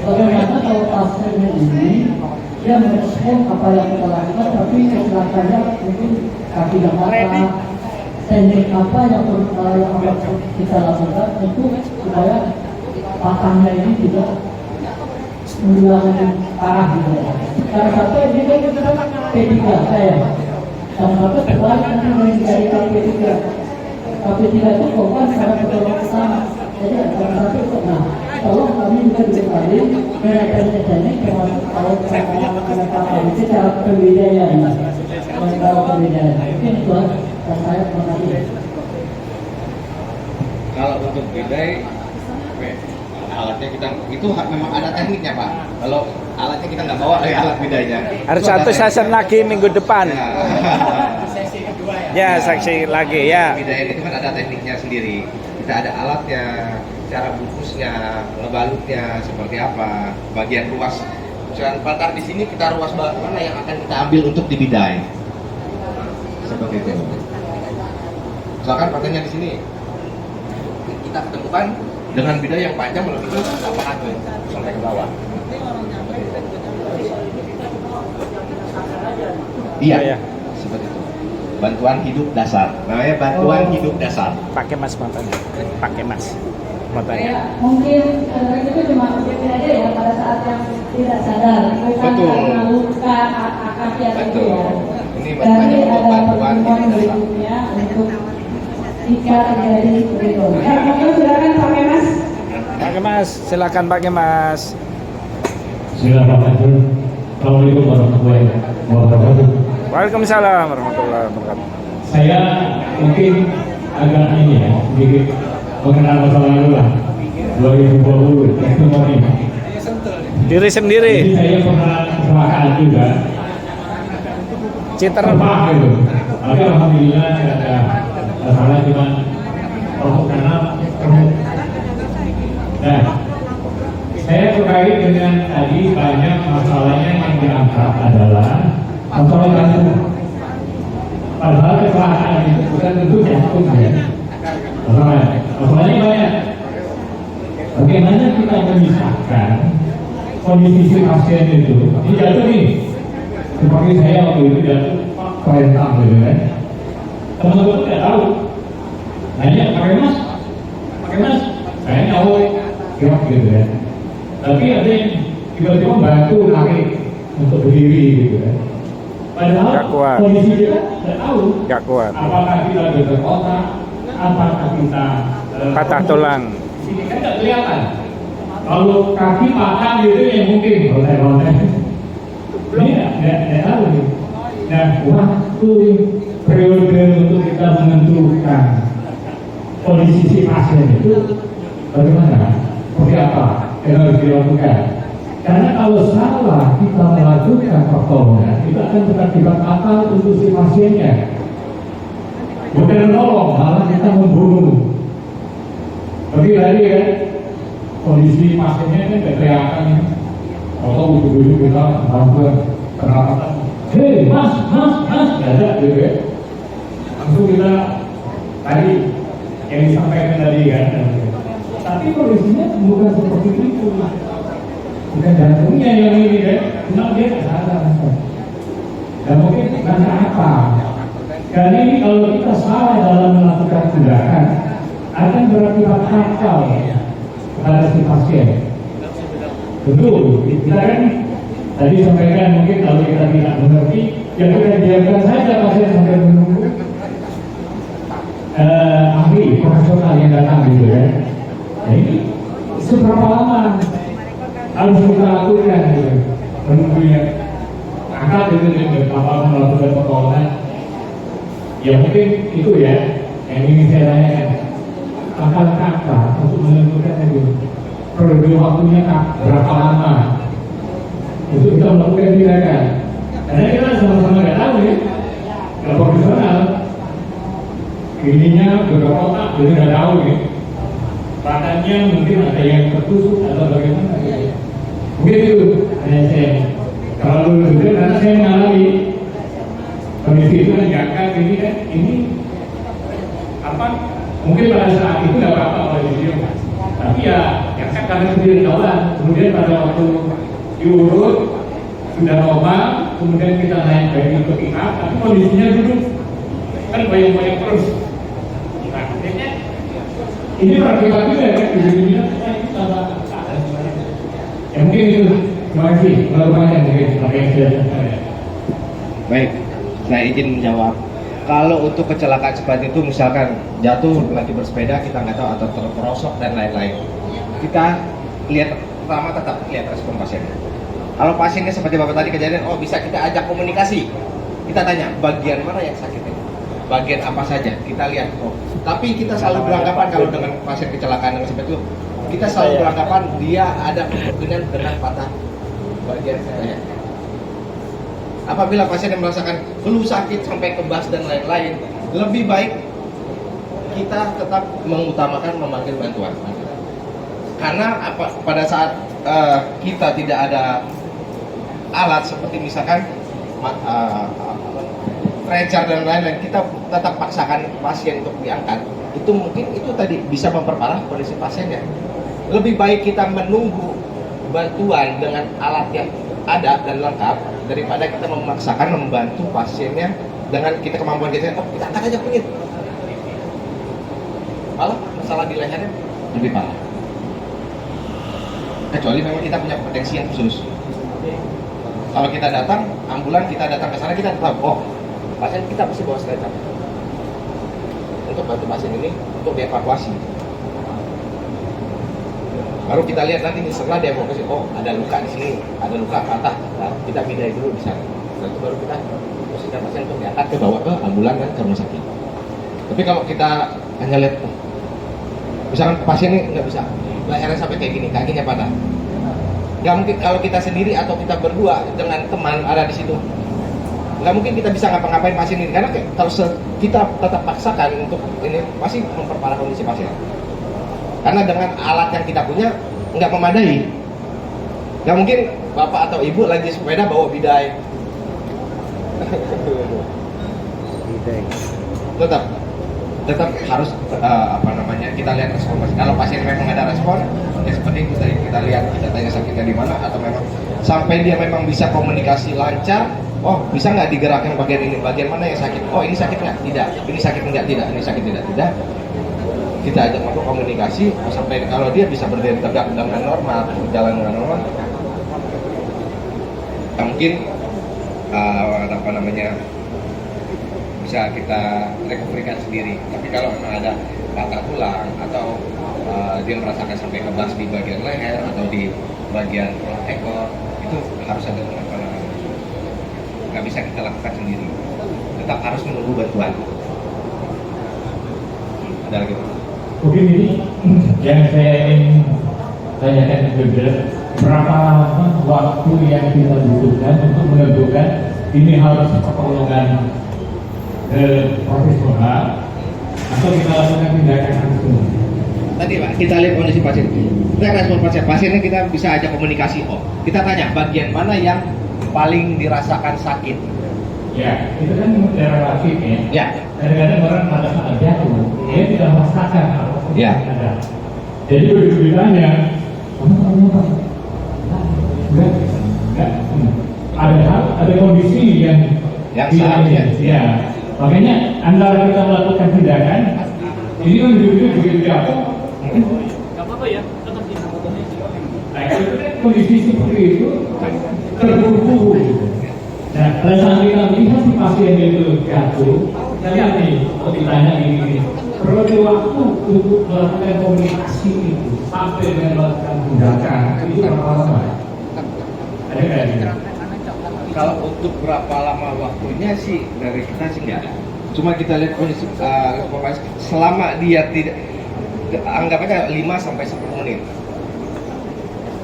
Bagaimana kalau pasiennya ini dia merespon apa yang kita lakukan, tapi kecelakaannya mungkin kaki dan mata, teknik apa yang kita lakukan untuk supaya patahnya ini tidak mengulangi parah gitu. Karena satu ini kan P3 saya. Maka terbaik nanti dari KP3 itu fokus pada pertolongan pertama. Jadi ada satu itu, nah tolong kami juga dibekali dengan teknik termasuk kalau itu cara pembedaan, cara pembedaan. Mungkin itu saya mengerti. Kalau untuk bidai, alatnya kita itu memang ada tekniknya Pak. Kalau alatnya kita nggak bawa alat bidainya. Harus satu session lagi minggu depan. Ya, saksi lagi ya. Bidai itu kan ada tekniknya sendiri. Kita ada alatnya, cara bungkusnya, ngebalutnya seperti apa, bagian ruas. Misalkan patar di sini kita ruas mana yang akan kita ambil untuk dibidai. Seperti itu. Misalkan patarnya di sini, kita ketemukan dengan bidai yang panjang melebihi 800 sampai ke bawah. Iya, seperti itu. Bantuan hidup dasar. Namanya bantuan hidup dasar. Pakai mas matanya. Pakai mas matanya. Ya, mungkin itu cuma pikir aja ya pada saat yang tidak sadar, bukan karena luka akibat itu ya. Ini Jadi ada bantuan pertemuan hidup dasar. berikutnya untuk jika terjadi seperti itu. Ya, mungkin silakan pakai mas. Pakai mas, silakan pakai mas. Bismillahirrahmanirrahim. Assalamualaikum warahmatullahi wabarakatuh. Waalaikumsalam warahmatullahi wabarakatuh. Saya mungkin agak ini ya, sedikit mengenal masa lalu lah. 2020 testimoni. Diri sendiri. Jadi saya pernah kecelakaan juga. Citer. Terbang gitu. Tapi alhamdulillah tidak ada masalah, cuma rohok kanan. Nah, saya terkait dengan tadi banyak masalahnya yang diangkat adalah masalah jantung. Padahal kecelakaan itu bukan tentu jantung ya. Masalahnya banyak. Bagaimana kita memisahkan kondisi pasien itu? Ini jatuh nih. Seperti saya waktu itu jatuh kerentang gitu kan. Teman-teman tidak tahu. Nanya pakai mas, saya nyawa gerak gitu kan. Tapi ada yang tiba-tiba bantu narik untuk berdiri gitu kan. Padahal kondisi kita tidak tahu. Gak kuat. Apakah kita berkotak, apakah kita Patah tulang. ini kan tidak kelihatan. Kalau kaki patah gitu ya mungkin lontek-lontek. Ini tidak tahu nih. Nah, waktu periode untuk kita menentukan kondisi si pasien itu bagaimana? Seperti apa yang harus dilakukan? Karena kalau salah kita melakukan pertolongan, itu akan berakibat fatal untuk si pasiennya. Bukan menolong, malah kita membunuh. Bagi tadi kan, kondisi pasiennya kan kelihatan, atau ujung-ujung kita bantuan peralatan. Hei, mas, nggak ada gitu ya. Langsung kita tadi yang disampaikan tadi kan. Tapi kondisinya bukan seperti itu. Bukan jantungnya yang ini kan, cuma dia nggak sadar. Dan mungkin karena apa? Karena ini kalau kita salah dalam melakukan tindakan, akan berakibat fatal pada si pasien. Betul, kita kan tadi sampaikan mungkin kalau kita tidak mengerti, ya kita biarkan saja pasien sampai menunggu ahli profesional yang datang gitu ya. Nah ini seberapa lama harus kita lakukan gitu, menunggu yang angkat itu apa melakukan pertolongan. Ya mungkin itu ya yang ingin saya tanyakan. Angka untuk menentukan itu periode waktunya berapa lama untuk kita melakukan tindakan. Karena kita sama-sama nggak tahu ya, nggak profesional. Ininya beberapa otak, jadi nggak tahu ya. Badannya mungkin ada yang tertusuk atau bagaimana gitu. Mungkin itu hanya saya. Kalau dulu karena saya mengalami kondisi itu kan jangka ini kan ini apa? Mungkin pada saat itu nggak apa-apa oleh video, tapi ya kan karena sendiri tahuan. Kemudian pada waktu diurut sudah normal, kemudian kita naik dari ke pickup, tapi kondisinya dulu kan banyak terus. Nah, ini berakibat juga kan di dunia kita ya mungkin itu. Terima kasih. Terlalu banyak mungkin apa yang sudah saya. Baik, Nah, izin menjawab. Kalau untuk kecelakaan seperti itu, misalkan jatuh lagi bersepeda, kita nggak tahu atau terperosok dan lain-lain, kita lihat pertama tetap lihat respon pasiennya. Kalau pasiennya seperti bapak tadi kejadian, oh bisa kita ajak komunikasi. Kita tanya bagian mana yang sakitnya, bagian apa saja, kita lihat. Oh, tapi kita selalu beranggapan kalau dengan pasien kecelakaan yang seperti itu, kita selalu beranggapan dia ada kemungkinan dengan patah bagian saya. Apabila pasien yang merasakan flu sakit sampai kebas dan lain-lain, lebih baik kita tetap mengutamakan memanggil bantuan. Karena pada saat kita tidak ada alat seperti misalkan stretcher dan lain-lain, kita tetap paksakan pasien untuk diangkat. Itu mungkin itu tadi bisa memperparah kondisi pasiennya. Lebih baik kita menunggu bantuan dengan alat yang ada dan lengkap daripada kita memaksakan membantu pasiennya dengan kita kemampuan kita. Oh, kita angkat aja kunyit. Malah masalah di lehernya lebih parah. Kecuali memang kita punya kompetensi yang khusus. Kalau kita datang, ambulan kita datang ke sana, kita tetap, oh, pasien kita pasti bawa stretcher untuk bantu pasien ini untuk dievakuasi. Baru kita lihat nanti setelah dievakuasi, oh ada luka di sini, ada luka patah, nah, kita pindahin dulu di sana. Setelah itu baru kita posisikan pasien untuk diangkat ke bawah ke ambulan dan ke rumah sakit. Tapi kalau kita hanya lihat, oh, misalkan pasien ini nggak bisa, lehernya sampai kayak gini, kakinya patah. Nggak mungkin kalau kita sendiri atau kita berdua dengan teman ada di situ, nggak mungkin kita bisa ngapa-ngapain pasien ini, karena kalau kita tetap paksakan untuk ini pasti memperparah kondisi pasien. Karena dengan alat yang kita punya nggak memadai. Nggak mungkin bapak atau ibu lagi sepeda bawa bidai. Tetap harus kita lihat respon pasien. Kalau pasien memang ada respon, ya seperti itu tadi kita lihat, kita tanya sakitnya di mana, atau memang sampai dia memang bisa komunikasi lancar. Oh, bisa nggak digerakkan bagian ini, bagian mana yang sakit? Oh, ini sakit nggak? Tidak. Ini sakit nggak? Tidak. Ini sakit tidak. Kita ajak untuk komunikasi sampai kalau dia bisa berdiri tegak dengan normal, berjalan dengan normal, mungkin bisa kita recovery-kan sendiri. Tapi kalau memang ada patah tulang atau dia merasakan sampai kebas di bagian leher atau di bagian ekor, itu harus ada nggak bisa kita lakukan sendiri, tetap harus menunggu bantuan. Ada lagi? Mungkin ini yang saya ingin tanyakan juga, berapa lama waktu yang kita butuhkan untuk menentukan ini harus pertolongan profesional atau kita lakukan tindakan langsung? Tadi Pak, kita lihat kondisi pasien, kita respon pasiennya kita bisa ajak komunikasi. Oh, kita tanya bagian mana yang paling dirasakan sakit. Ya, itu kan relatif ya. Ya. Kadang-kadang orang pada saat jatuh, dia tidak merasakan apa ya. Ada. Jadi begitu ditanya, enggak. Ada kondisi yang seharusnya. Ya. Makanya antara kita melakukan tindakan, ini kan begitu jatuh. Gak apa-apa ya, tetap di Nah, itu kan kondisi seperti itu terburu-buru. Nah, pada saat kita melihat si pasien itu jatuh, kita lihat nih, kalau ditanya ini, perlu waktu untuk melakukan komunikasi itu sampai dengan melakukan tindakan itu berapa lama? Ada nggak gitu? Kalau untuk berapa lama waktunya sih dari kita sih nggak ada. Cuma kita lihat kondisi selama dia tidak, anggap aja 5 sampai 10 menit.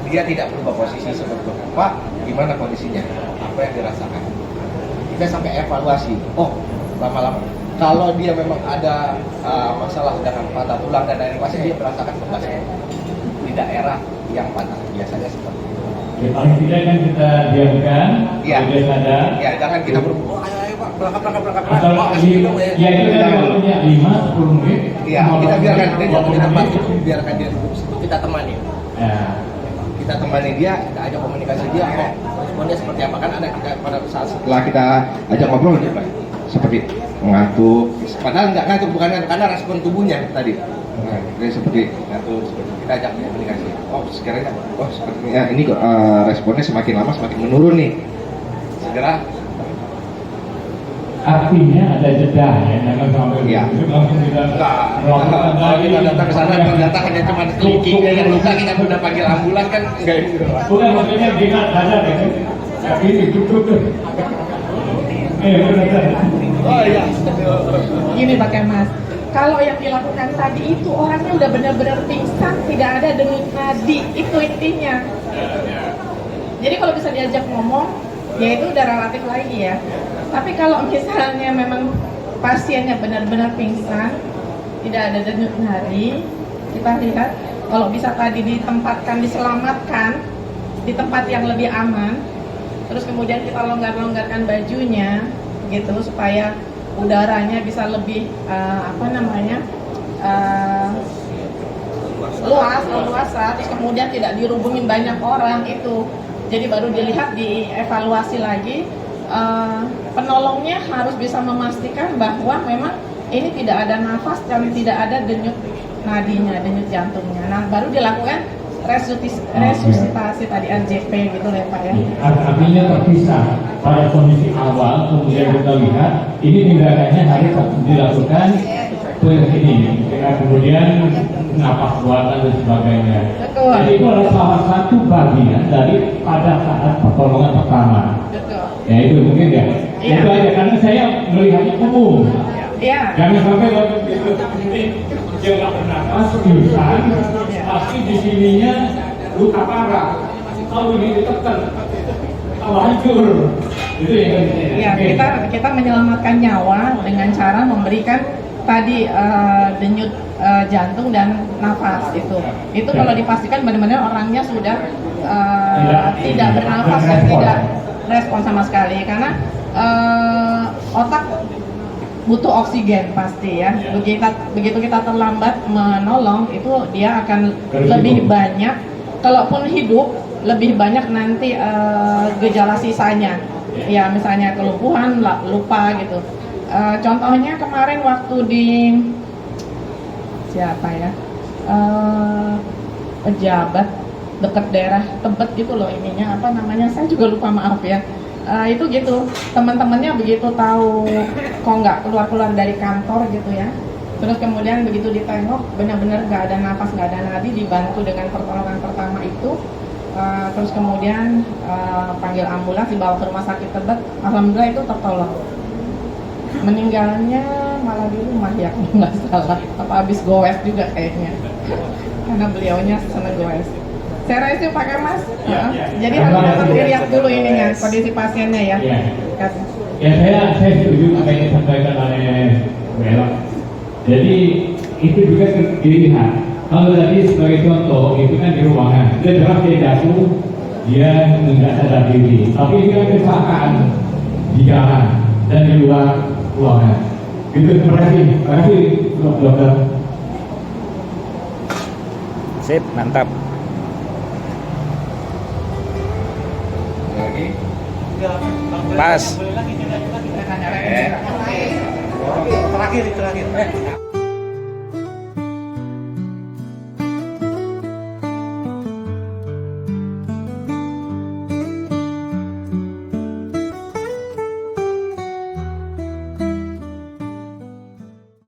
Dia tidak berubah posisi seperti itu. Pak, gimana kondisinya? Apa yang dirasakan? Kita sampai evaluasi. Oh, lama-lama. Kalau dia memang ada masalah dengan patah tulang dan lain-lain, pasti dia merasakan kebasnya di daerah yang patah. Biasanya seperti itu. Ya, paling tidak kan kita diamkan, ya. Dia sadar. Ya, jangan kita berubah. Ayo Pak, berangkat. Atau ya itu kan waktunya 5-10 menit. Iya, kita biarkan dia jatuh di tempat itu, biarkan dia duduk situ, kita temani. Ya. Kita temani dia, kita ajak komunikasi dia, oh responnya seperti apa, kan ada kita pada saat setelah kita ajak ngobrol dia seperti ngantuk, padahal nggak ngantuk, bukan ngantuk, karena respon tubuhnya tadi. Nah, dia seperti ngantuk, kita ajak komunikasi. Oh sekiranya, oh sepertinya ini responnya semakin lama semakin menurun nih. Segera artinya ada jeda ya, jangan sampai langsung kita melakukan Kalau kita datang ke sana ternyata hanya cuma kelingkingnya yang luka, kita udah panggil ambulans kan enggak gitu. Bukan maksudnya dengan sadar ya, tapi tutup. Oh iya. Gini Pak Kemas, kalau yang dilakukan tadi itu orangnya udah benar-benar pingsan, tidak ada denyut nadi, itu intinya. Jadi kalau bisa diajak ngomong, ya itu udah relatif lagi ya. Tapi kalau misalnya memang pasiennya benar-benar pingsan, tidak ada denyut nadi, kita lihat kalau bisa tadi ditempatkan, diselamatkan di tempat yang lebih aman, terus kemudian kita longgar-longgarkan bajunya, gitu supaya udaranya bisa lebih luasa, terus kemudian tidak dirubungin banyak orang itu. Jadi baru dilihat, dievaluasi lagi. Penolongnya harus bisa memastikan bahwa memang ini tidak ada nafas dan tidak ada denyut nadinya, denyut jantungnya. Nah, baru dilakukan resusitasi tadi RJP gitu ya Pak ya. Artinya terpisah pada kondisi awal, kemudian kita lihat ini tindakannya harus dilakukan ini, kemudian napas buatan dan sebagainya. Betul. Jadi itu adalah salah satu bagian dari pada saat pertolongan pertama. Betul. Ya itu mungkin ya. Iya. Itu aja karena saya melihatnya umum. Iya. Jangan sampai waktu dia nggak bernapas, pingsan, pasti di sininya luka parah. Kalau ini ditekan, kalau hancur. Itu ya kita menyelamatkan nyawa dengan cara memberikan tadi denyut jantung dan nafas itu kalau dipastikan benar-benar orangnya sudah tidak bernafas dan tidak respon sama sekali karena otak butuh oksigen pasti ya. Begitu kita terlambat menolong itu dia akan lebih banyak, kalaupun hidup lebih banyak nanti gejala sisanya. Ya misalnya kelumpuhan, lupa gitu. Contohnya kemarin waktu di siapa ya pejabat dekat daerah Tebet gitu loh ininya apa namanya saya juga lupa maaf ya. Itu gitu teman-temannya begitu tahu kok nggak keluar dari kantor gitu ya, terus kemudian begitu ditengok benar-benar nggak ada nafas, nggak ada nadi, dibantu dengan pertolongan pertama itu. Terus kemudian panggil ambulans, dibawa ke rumah sakit Tebet, alhamdulillah itu tertolong. Meninggalnya malah di rumah ya nggak salah, apa habis goes juga kayaknya karena beliaunya seneng goes. Saya rasa pakai Mas. Jadi harus dilihat dulu ininya kondisi pasiennya ya. Ya saya setuju apa yang disampaikan oleh Bella. Jadi itu juga dilihat. Kalau tadi sebagai contoh itu kan di ruangan, dia jelas dia jatuh, dia nggak sadar diri. Tapi itu kan kecelakaan di jalan dan di luar ruangan. Itu terima kasih dokter. Sip, mantap. Pas. Terakhir.